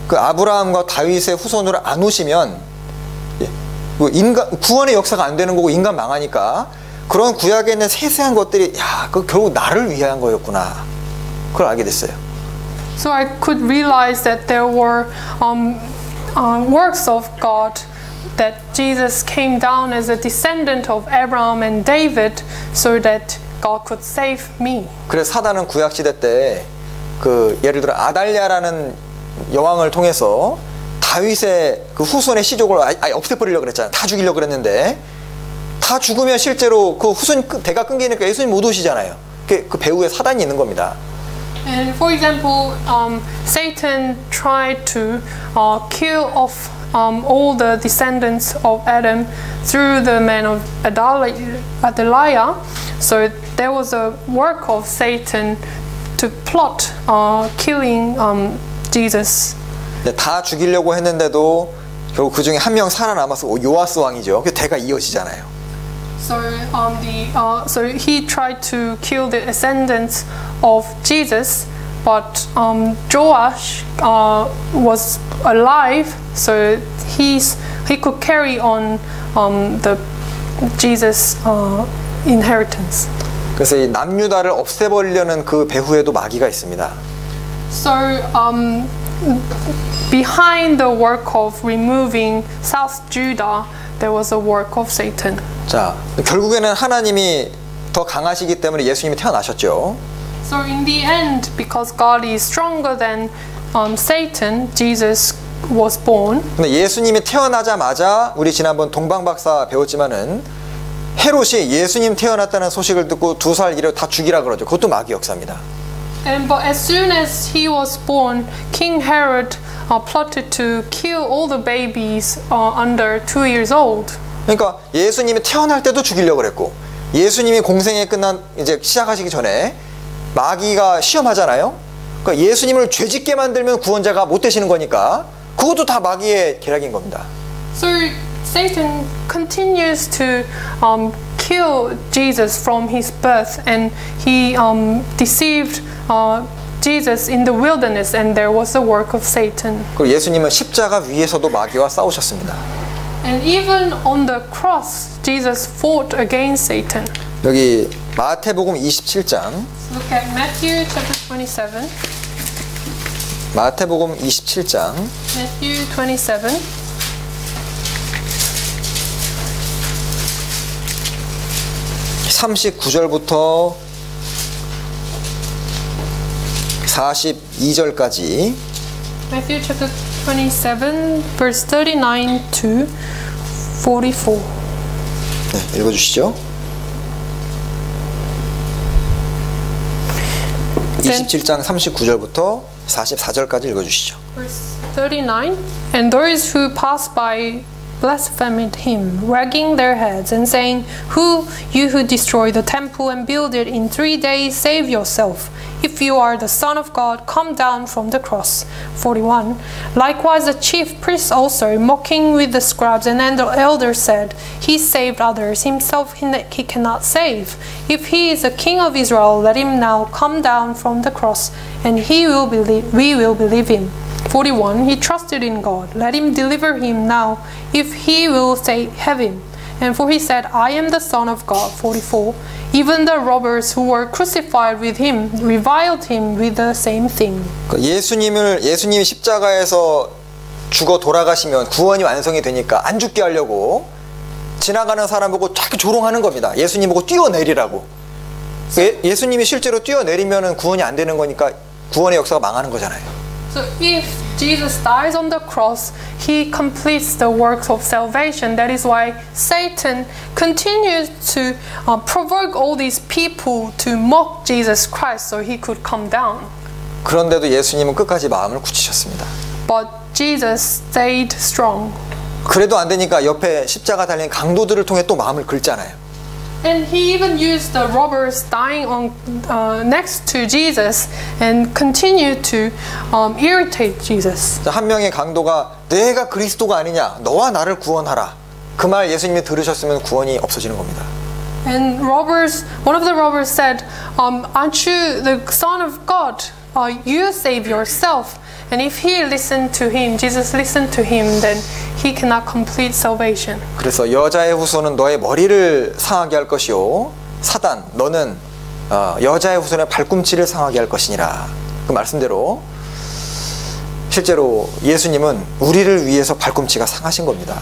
그 아브라함과 다윗의 후손으로 안 오시면 인간 구원의 역사가 안 되는 거고 인간 망하니까 그런 구약에 있는 세세한 것들이 야, 그 결국 나를 위한 거였구나. 그걸 알게 됐어요. So I could realize that there were works of God, that Jesus came down as a descendant of Abraham and David so that God could save me. 그래서 사단은 구약 시대 때 그 예를 들어 아달랴라는 여왕을 통해서 다윗의 그 후손의 시족을 아예 없애버리려고 그랬잖아요. 다 죽이려고 그랬는데 다 죽으면 실제로 그 후손 대가 끊기니까 예수님 못 오시잖아요. 그 배후에 사단이 있는 겁니다. And for example, Satan tried to kill off all the descendants of Adam through the man of Adaliah. So there was a work of Satan to plot killing Jesus. 다 죽이려고 했는데도 결국 그 중에 한 명 살아남아서 요아스 왕이죠. 그 대가 이어지잖아요. So he tried to kill the descendants of Jesus, but Joash was alive, so he could carry on the Jesus inheritance. 그래서 이 남유다를 없애버리려는 그 배후에도 마귀가 있습니다. So behind the work of removing South Judah, there was a work of Satan. 자, 결국에는 하나님이 더 강하시기 때문에 예수님이 태어나셨죠. So in the end, because God is stronger than Satan, Jesus was born. 근데 예수님이 태어나자마자 우리 지난번 동방박사 배웠지만은 헤롯이 예수님 태어났다는 소식을 듣고 2살 이래 다 죽이라 그러죠. 그것도 마귀 역사입니다. But as soon as he was born, King Herod plotted to kill all the babies under 2 years old. 그러니까 예수님이 태어날 때도 죽이려고 그랬고 예수님이 공생애 끝난 이제 시작하시기 전에 마귀가 시험하잖아요. 그러니까 예수님을 죄짓게 만들면 구원자가 못 되시는 거니까 그것도 다 마귀의 계략인 겁니다. So Satan continues to kill Jesus from his birth, and he deceived Jesus in the wilderness, and there was the work of Satan. 그리고 예수님은 십자가 위에서도 마귀와 싸우셨습니다. And even on the cross, Jesus fought against Satan. 여기 마태복음 27장. Look at Matthew chapter 27. 마태복음 27장. Matthew 27. 39절부터 42절까지. Matthew chapter 27, verse 39 to 44. 네, 읽어주시죠. 27장 39절부터 44절까지 읽어주시죠. Verse 39. And those who passed by blasphemed him, wagging their heads and saying, you who destroy the temple and build it in 3 days, save yourself. If you are the Son of God, come down from the cross. 41. Likewise the chief priests also, mocking with the scribes and the elders, said, He saved others, himself he cannot save. If he is the King of Israel, let him now come down from the cross, and we will believe him. 41. He trusted in God. Let him deliver him now, if he will have him. And for he said, I am the Son of God. 44. Even the robbers who were crucified with him reviled him with the same thing. 예수님이 십자가에서 죽어 돌아가시면 구원이 완성이 되니까 안 죽게 하려고 지나가는 사람 보고 자꾸 조롱하는 겁니다. 예수님 보고 뛰어내리라고. 예수님이 실제로 뛰어내리면은 구원이 안 되는 거니까 구원의 역사가 망하는 거잖아요. So if Jesus dies on the cross, he completes the works of salvation. That is why Satan continues to provoke all these people to mock Jesus Christ so he could come down. 그런데도 예수님은 끝까지 마음을 굳히셨습니다. But Jesus stayed strong. 그래도 안 되니까 옆에 십자가 달린 강도들을 통해 또 마음을 긁잖아요. And he even used the robbers dying on next to Jesus and continued to irritate Jesus. 한 명의 강도가 내가 그리스도가 아니냐, 너와 나를 구원하라. 그 말 예수님이 들으셨으면 구원이 없어지는 겁니다. And one of the robbers said, "Aren't you the Son of God? You save yourself." And if he listened to him, Jesus listened to him, then he cannot complete salvation. 그래서 여자의 후손은 너의 머리를 상하게 할 것이요, 사단 너는 여자의 후손의 발꿈치를 상하게 할 것이니라. 그 말씀대로 실제로 예수님은 우리를 위해서 발꿈치가 상하신 겁니다.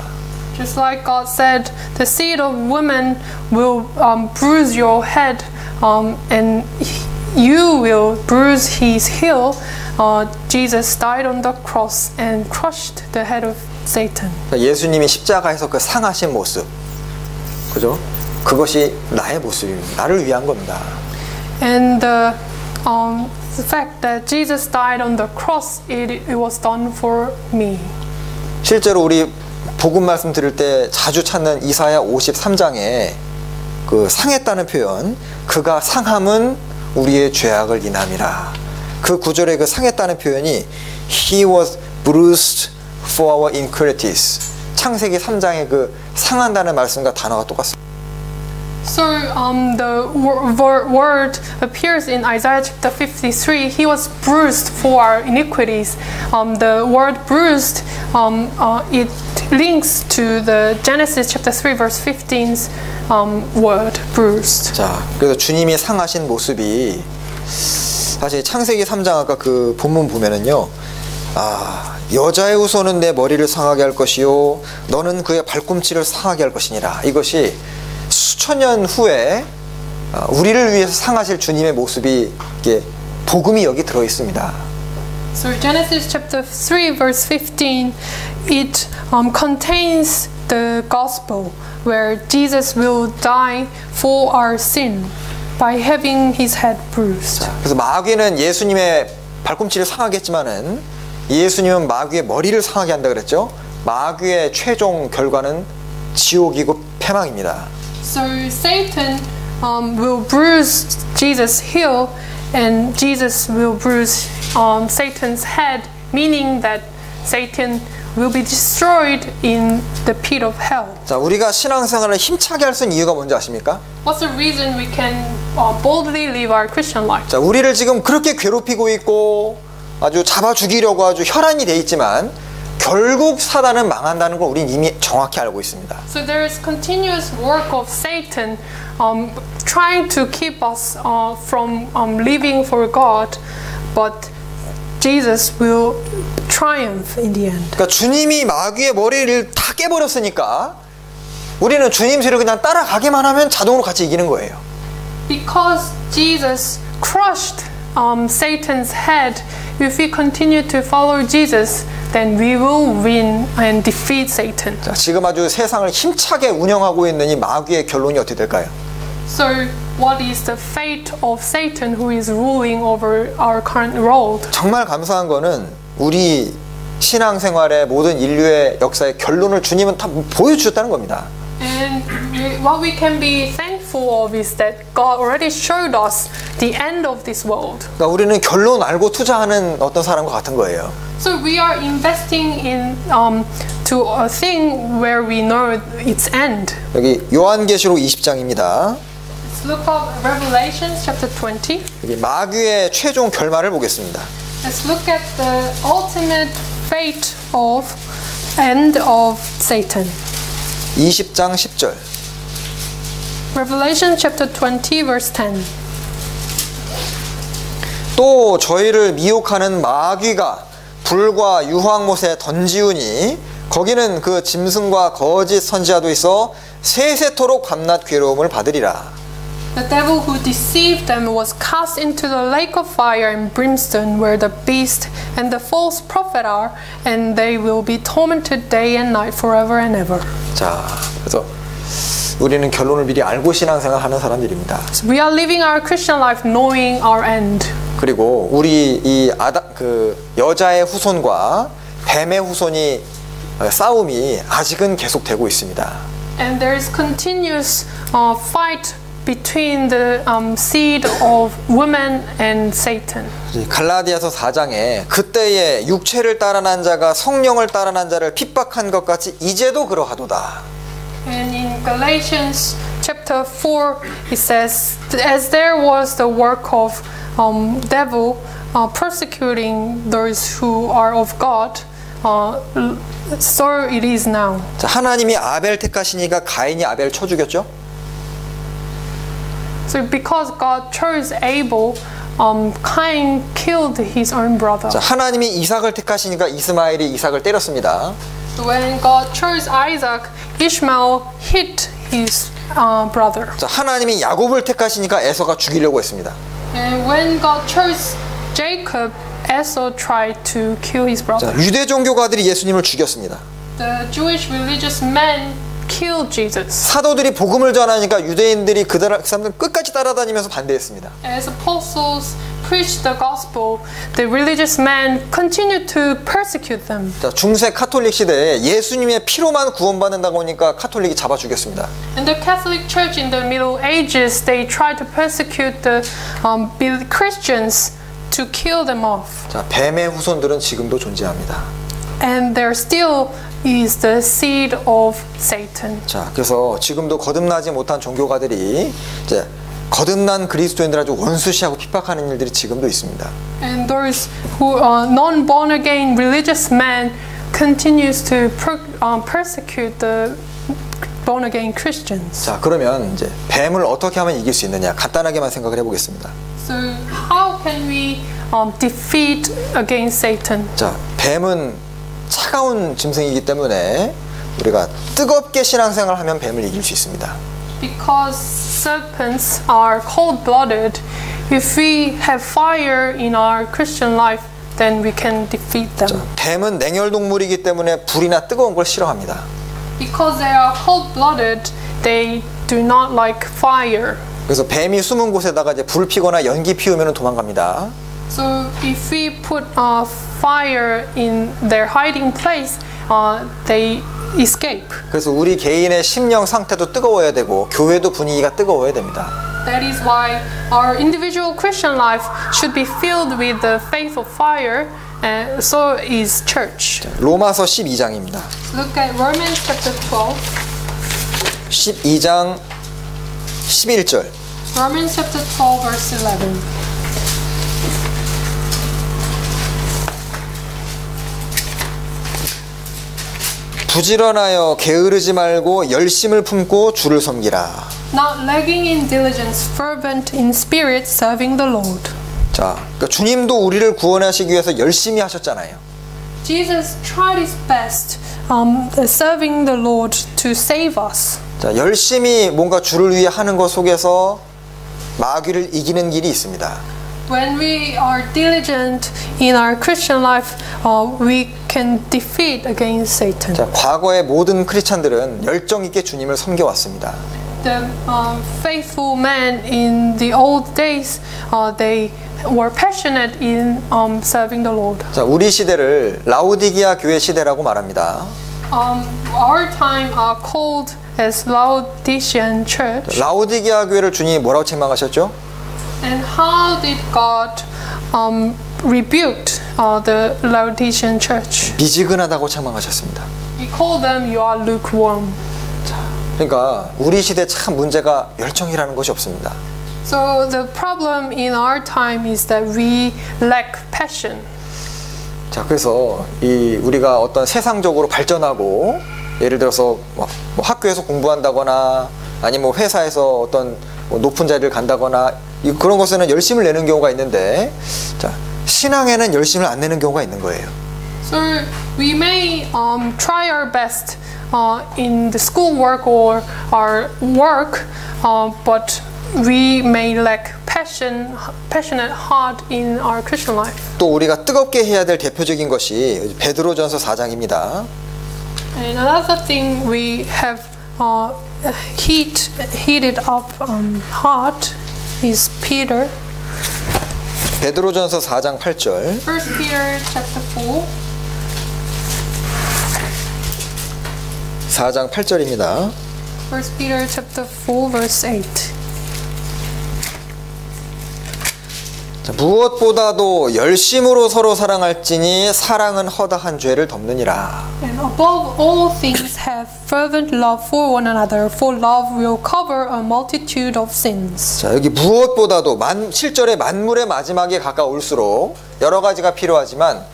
Just like God said, the seed of woman will bruise your head, and you will bruise his heel. Jesus died on the cross and crushed the head of Satan. 예수님이 십자가에서 그 상하신 모습, 그죠? 그것이 나의 모습입니다. 나를 위한 겁니다. And the fact that Jesus died on the cross, it was done for me. 실제로 우리 복음 말씀 들을 때 자주 찾는 이사야 53장에 그 상했다는 표현, 그가 상함은 우리의 죄악을 인함이라. 그 구절의 그 상했다는 표현이 He was bruised for our iniquities. 창세기 3장의 그 상한다는 말씀과 단어가 똑같습니다. So the word appears in Isaiah chapter 53. He was bruised for our iniquities. The word bruised, it links to the Genesis chapter 3 verse 15's word bruised. 자, 그래서 주님이 상하신 모습이 사실 창세기 3장 아까 그 본문 보면은요, 여자의 후손은 내 머리를 상하게 할 것이요, 너는 그의 발꿈치를 상하게 할 것이니라. 이것이 수천 년 후에 우리를 위해서 상하실 주님의 모습이 이게 복음이 여기 들어 있습니다. So Genesis chapter 3 verse 15, it contains the gospel where Jesus will die for our sin by having his head bruised. 그래서 마귀는 예수님의 발꿈치를 상하게 했지만은 예수님은 마귀의 머리를 상하게 한다 그랬죠. 마귀의 최종 결과는 지옥이고 패망입니다. So Satan will bruise Jesus' heel, and Jesus will bruise Satan's head, meaning that Satan will be destroyed in the pit of hell. 자, 우리가 신앙생활을 힘차게 할 수 있는 이유가 뭔지 아십니까? What's the reason we can boldly live our Christian life? 자, 우리를 지금 그렇게 괴롭히고 있고 아주 잡아 죽이려고 아주 혈안이 돼 있지만 결국 사단은 망한다는 걸 우린 이미 정확히 알고 있습니다. So there is continuous work of Satan trying to keep us from living for God, but Jesus will triumph in the end. 그러니까 주님이 마귀의 머리를 다 깨버렸으니까 우리는 주님 뒤를 그냥 따라가기만 하면 자동으로 같이 이기는 거예요. Because Jesus crushed Satan's head, if we continue to follow Jesus, then we will win and defeat Satan. 자, 지금 아주 세상을 힘차게 운영하고 있는 이 마귀의 결론이 어떻게 될까요? So what is the fate of Satan who is ruling over our current world? 정말 감사한 거는 우리 신앙생활의 모든 인류의 역사의 결론을 주님은 다 보여주셨다는 겁니다. And what we can be thankful of is that God already showed us the end of this world. 그러니까 우리는 결론 알고 투자하는 어떤 사람과 같은 거예요. So we are investing in to a thing where we know its end. 여기 요한계시록 20장입니다. Let's look up Revelation chapter 20. 여기 마귀의 최종 결말을 보겠습니다. Let's look at the ultimate fate of end of Satan. 20장 10절. Revelation chapter 20 verse 10. 또 저희를 미혹하는 마귀가 불과 유황못에 던지우니 거기는 그 짐승과 거짓 선지자도 있어 세세토록 밤낮 괴로움을 받으리라. The devil who deceived them was cast into the lake of fire and brimstone where the beast and the false prophet are, and they will be tormented day and night forever and ever. 자, 그래서 우리는 결론을 미리 알고 신앙생활 하는 사람들입니다. So we are living our Christian life knowing our end. 그리고 우리 이 여자의 후손과 뱀의 후손이 싸움이 아직은 계속되고 있습니다. And there is continuous fight between the seed of woman and Satan. 갈라디아서 4장에 그때의 육체를 따라난 자가 성령을 따라난 자를 핍박한 것 같이 이제도 그러하도다. And in Galatians chapter 4 it says, as there was the work of devil persecuting those who are of God, so it is now. 자, 하나님이 아벨 택하시니까 가인이 아벨 쳐 죽였죠? So because God chose Abel, Cain killed his own brother. 자, 하나님이 이삭을 택하시니까 이스마엘이 이삭을 때렸습니다. When God chose Isaac, Ishmael hit his brother. 자, 하나님이 야곱을 택하시니까 에서가 죽이려고 했습니다. And when God chose Jacob, Esau tried to kill his brother. 자, 유대 종교가들이 예수님을 죽였습니다. The Jewish religious men killed Jesus. 사도들이 복음을 전하니까 유대인들이 그 사람들 끝까지 따라다니면서 반대했습니다. As apostles preached the gospel, the religious men continued to persecute them. 자, 중세 카톨릭 시대에 예수님의 피로만 구원받는다고 하니까 카톨릭이 잡아 죽였습니다. In the Catholic Church in the Middle Ages, they tried to persecute the Christians to kill them off. 자, 뱀의 후손들은 지금도 존재합니다. And there still is the seed of Satan. 자, 그래서 지금도 거듭나지 못한 종교가들이 이제 거듭난 그리스도인들 아주 원수시하고 핍박하는 일들이 지금도 있습니다. And those who are non-born again religious men continues to persecute the born again Christians. 자, 그러면 이제 뱀을 어떻게 하면 이길 수 있느냐? 간단하게만 생각을 해보겠습니다. So how can we defeat against Satan? 자, 뱀은 차가운 짐승이기 때문에 우리가 뜨겁게 신앙생활을 하면 뱀을 이길 수 있습니다. Because serpents are cold-blooded, if we have fire in our Christian life, then we can defeat them. 자, 뱀은 냉혈동물이기 때문에 불이나 뜨거운 걸 싫어합니다. Because they are cold-blooded, they do not like fire. 그래서 뱀이 숨은 곳에다가 이제 불 피거나 연기 피우면 도망갑니다. So if we put fire in their hiding place, they escape. 그래서 우리 개인의 심령 상태도 뜨거워야 되고 교회도 분위기가 뜨거워야 됩니다. That is why our individual Christian life should be filled with the faith of fire, and so is church. 로마서 12장입니다. Look at Romans chapter 12. 12장 11절. Romans chapter 12 verse 11. 부지런하여 게으르지 말고 열심을 품고 주를 섬기라. Not lagging in diligence, fervent in spirit, serving the Lord. 자, 그러니까 주님도 우리를 구원하시기 위해서 열심히 하셨잖아요. Jesus tried his best, serving the Lord to save us. 자, 열심히 뭔가 주를 위해 하는 것 속에서 마귀를 이기는 길이 있습니다. When we are diligent in our Christian life, we can defeat against Satan. 자, 과거의 모든 크리스찬들은 열정 있게 주님을 섬겨왔습니다. The faithful men in the old days, they were passionate in serving the Lord. 자, 우리 시대를 라우디기아 교회 시대라고 말합니다. Our time are called as Laodicean church. 라우디기아 교회를 주님이 뭐라고 책망하셨죠? And how did God rebuked the Laodicean church? 미지근하다고 책망하셨습니다. He called them, you are lukewarm. 그러니까 우리 시대 참 문제가 열정이라는 것이 없습니다. So the problem in our time is that we lack passion. 자, 그래서 우리가 어떤 세상적으로 발전하고 예를 들어서 뭐 학교에서 공부한다거나 아니면 회사에서 어떤 높은 자리를 간다거나 그런 것에는 열심을 내는 경우가 있는데, 자, 신앙에는 열심을 안 내는 경우가 있는 거예요. So we may try our best in the schoolwork or our work, but we may lack passionate heart in our Christian life. 또 우리가 뜨겁게 해야 될 대표적인 것이 베드로전서 4장입니다. And another thing we have heated up heart is Peter. 베드로전서 4장 8절. 1 Peter chapter 4. 4장 8절입니다. 1 Peter chapter 4 verse 8. 자, 무엇보다도 열심으로 서로 사랑할지니 사랑은 허다한 죄를 덮느니라. And above all things have fervent love for one another, for love will cover a multitude of sins. 자, 여기 무엇보다도 7절의 만물의 마지막에 가까울수록 여러 가지가 필요하지만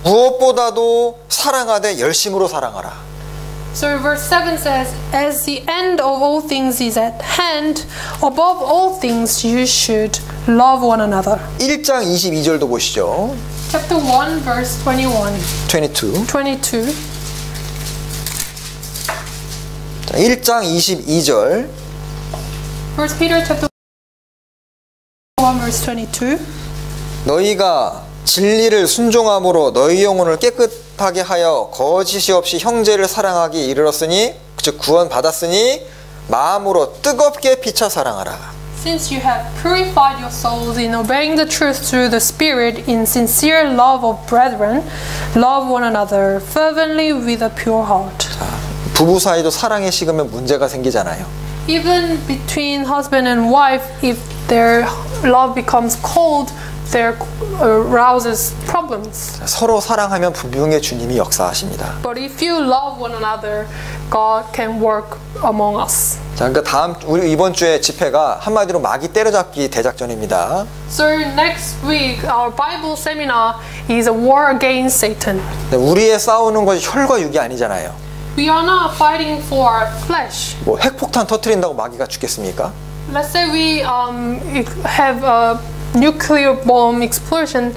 무엇보다도 사랑하되 열심으로 사랑하라. So verse 7 says, as the end of all things is at hand, above all things you should love one another. 1장 22절도 보시죠. Chapter 1 verse 22. 22. 자, 1장 22절. 1 Peter chapter 1 verse 22. 너희가 진리를 순종함으로 너희 영혼을 깨끗하게 하여 거짓이 없이 형제를 사랑하기 이르렀으니 즉 구원 받았으니 마음으로 뜨겁게 피차 사랑하라. Since you have purified your souls in obeying the truth through the Spirit in sincere love of brethren, love one another fervently with a pure heart. 자, 부부 사이도 사랑에 식으면 문제가 생기잖아요. Even between husband and wife, if their love becomes cold, there arouses problems. 서로 사랑하면 분명히 주님이 역사하십니다. But if you love one another, God can work among us. 자, 그러니까 우리 이번 주에 집회가 한마디로 마귀 때려잡기 대작전입니다. So next week, our Bible seminar is a war against Satan. 우리의 싸우는 것이 혈과 육이 아니잖아요. We are not fighting for our flesh. 뭐 핵폭탄 터뜨린다고 마귀가 죽겠습니까? Let's say we have a nuclear bomb explosion.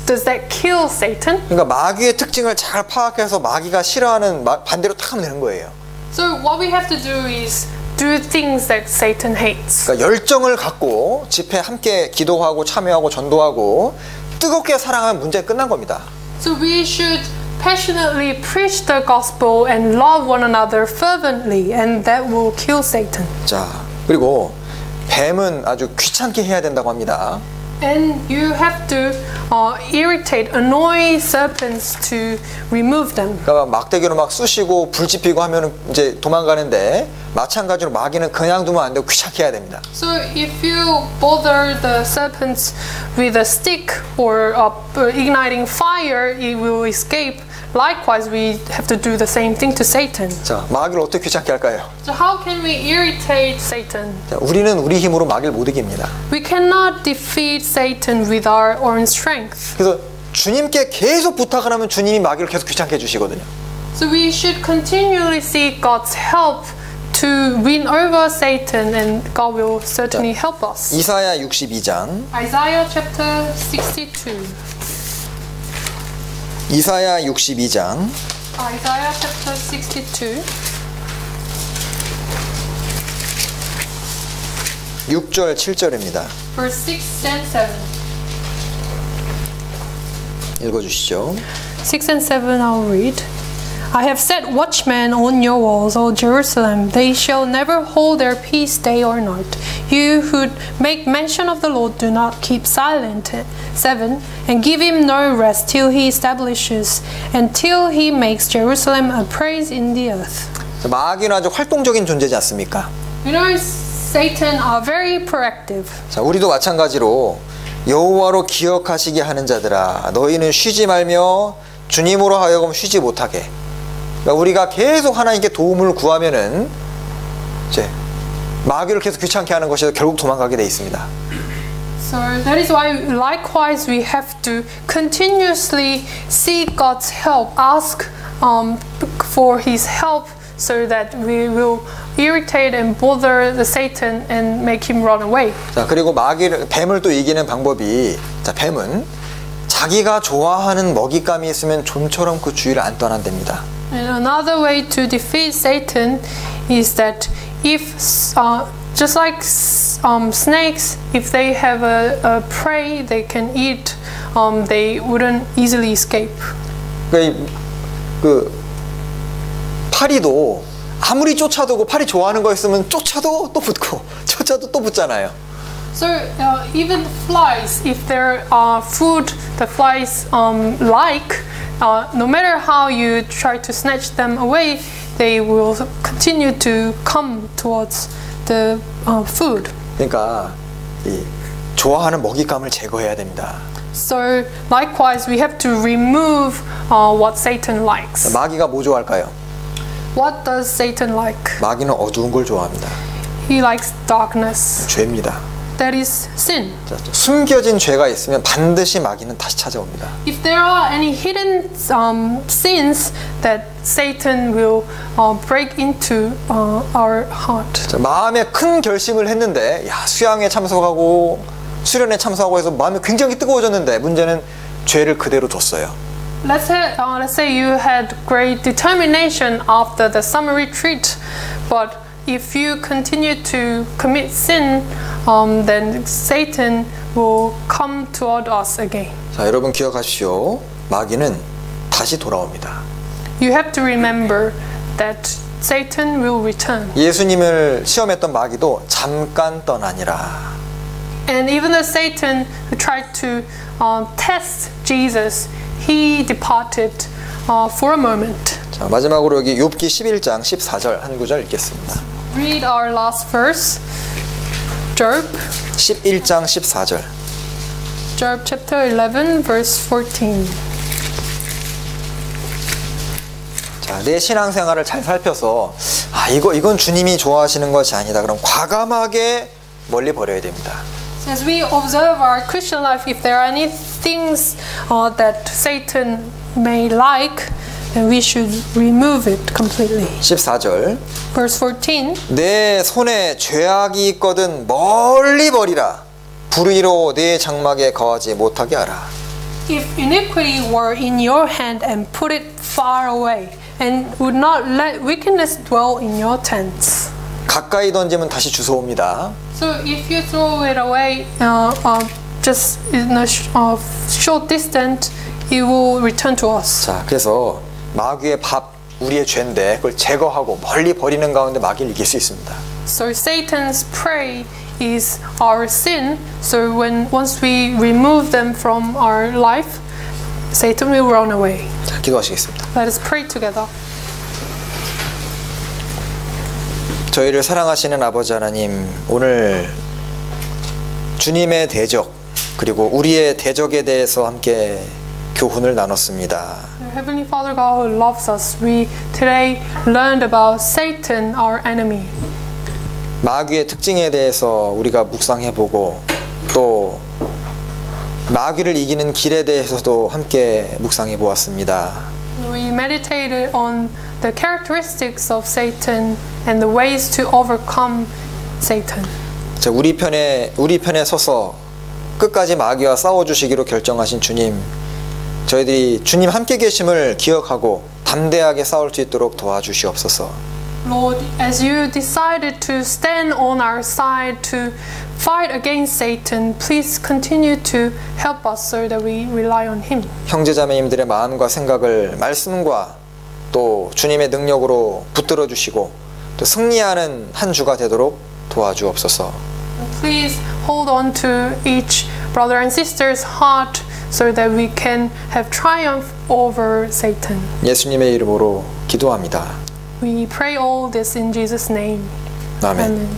Does that kill Satan? 그러니까 마귀의 특징을 잘 파악해서 마귀가 싫어하는 반대로 탁 하면 되는 거예요. So what we have to do is do things that Satan hates. 그러니까 열정을 갖고 집회 함께 기도하고 참여하고 전도하고 뜨겁게 사랑하면 문제 끝난 겁니다. So we should passionately preach the gospel and love one another fervently, and that will kill Satan. 자, 그리고 뱀은 아주 귀찮게 해야 된다고 합니다. And you have to irritate, annoy serpents to remove them. 그러니까 막대기로 막 쑤시고 불 지피고 하면은 이제 도망가는데 마찬가지로 마귀는 그냥 두면 안 되고 귀찮게 해야 됩니다. So if you bother the serpents with a stick or igniting fire, it will escape. Likewise, we have to do the same thing to Satan. 자, 마귀를 어떻게 귀찮게 할까요? So how can we irritate Satan? 자, 우리는 우리 힘으로 마귀를 못 이깁니다. We cannot defeat Satan with our own strength. 그래서 주님께 계속 부탁을 하면 주님이 마귀를 계속 귀찮게 해주시거든요. So we should continually seek God's help to win over Satan, and God will certainly help us. 이사야 62장. Isaiah chapter 62. 이사야 62장. Isaiah chapter 62. 6절 7절입니다. Verse 6 and 7. 읽어주시죠. 6 and 7 I'll read. I have set watchmen on your walls, O Jerusalem. They shall never hold their peace day or night. You who make mention of the Lord, do not keep silent. 7. And give him no rest till he establishes, and till he makes Jerusalem a praise in the earth. 마귀는 아주 활동적인 존재지 않습니까? You know, Satan are very proactive. 자, 우리도 마찬가지로 여호와로 기억하시게 하는 자들아, 너희는 쉬지 말며 주님으로 하여금 쉬지 못하게. 그러니까 우리가 계속 하나님께 도움을 구하면은 이제 마귀를 계속 귀찮게 하는 것이 결국 도망가게 돼 있습니다. So that is why likewise we have to continuously seek God's help, ask for his help so that we will irritate and bother the Satan and make him run away. 자, 그리고 뱀을 또 이기는 방법이, 자, 뱀은 자기가 좋아하는 먹잇감이 있으면 좀처럼 그 주위를 안 떠난답니다. And another way to defeat Satan is that if just like snakes, if they have a prey they can eat, they wouldn't easily escape. 그 파리도 아무리 쫓아도고 파리 좋아하는 거 있으면 쫓아도 또 붙고 쫓아도 또 붙잖아요. So even flies, if there are food the flies like, no matter how you try to snatch them away, they will continue to come towards the food. 그러니까 이 좋아하는 먹잇감을 제거해야 됩니다. So likewise, we have to remove what Satan likes. 마귀가 뭐 좋아할까요? What does Satan like? 마귀는 어두운 걸 좋아합니다. He likes darkness. 죄입니다. That is sin. 자, 숨겨진 죄가 있으면 반드시 마귀는 다시 찾아옵니다. If there are any hidden sins that Satan will break into our heart. 자, 마음에 큰 결심을 했는데 수양에 참석하고 수련회 참석하고 해서 마음이 굉장히 뜨거워졌는데 문제는 죄를 그대로 뒀어요. Let's say you had great determination after the summer retreat, but if you continue to commit sin, then Satan will come toward us again. 자, 여러분 기억하십시오. 마귀는 다시 돌아옵니다. You have to remember that Satan will return. 예수님을 시험했던 마귀도 잠깐 떠나니라. And even the Satan who tried to test Jesus, he departed for a moment. 자, 마지막으로 여기 욥기 11장 14절 한 구절 읽겠습니다. Read our last verse, Job. 11장 14절. Job chapter 11, verse 14. 자, 내 신앙생활을 잘 살펴서 이건 주님이 좋아하시는 것이 아니다. 그럼 과감하게 멀리 버려야 됩니다. As we observe our Christian life, if there are any things that Satan may like, then we should remove it completely. 14절. Verse 14. 내 손에 죄악이 있거든 멀리 버리라. 불의로 내 장막에 거하지 못하게 하라. If iniquity were in your hand, and put it far away, and would not let wickedness dwell in your tents. 가까이 던지면 다시 주워옵니다. So if you throw it away just in a short distance, it will return to us. 자, 그래서 마귀의 밥 우리의 죄인데 그걸 제거하고 멀리 버리는 가운데 마귀를 이길 수 있습니다. So Satan's prey is our sin. So once we remove them from our life, Satan will run away. 자, 기도하시겠습니다. Let us pray together. 저희를 사랑하시는 아버지 하나님, 오늘 주님의 대적 그리고 우리의 대적에 대해서 함께 교훈을 나눴습니다. Heavenly Father God who loves us, we today learned about Satan, our enemy. 마귀의 특징에 대해서 우리가 묵상해보고 또 마귀를 이기는 길에 대해서도 함께 묵상해보았습니다. We meditated on the characteristics of Satan and the ways to overcome Satan. 자, 우리 편에 서서 끝까지 마귀와 싸워주시기로 결정하신 주님, 저희들이 주님 함께 계심을 기억하고 담대하게 싸울 수 있도록 도와주시옵소서. Lord, as you decided to stand on our side to fight against Satan, please continue to help us so that we rely on Him. 형제자매님들의 마음과 생각을 말씀과 또 주님의 능력으로 붙들어 주시고 또 승리하는 한 주가 되도록 도와주옵소서. Please hold on to each brother and sister's heart so that we can have triumph over Satan. 예수님의 이름으로 기도합니다. We pray all this in Jesus' name. 아멘. Amen.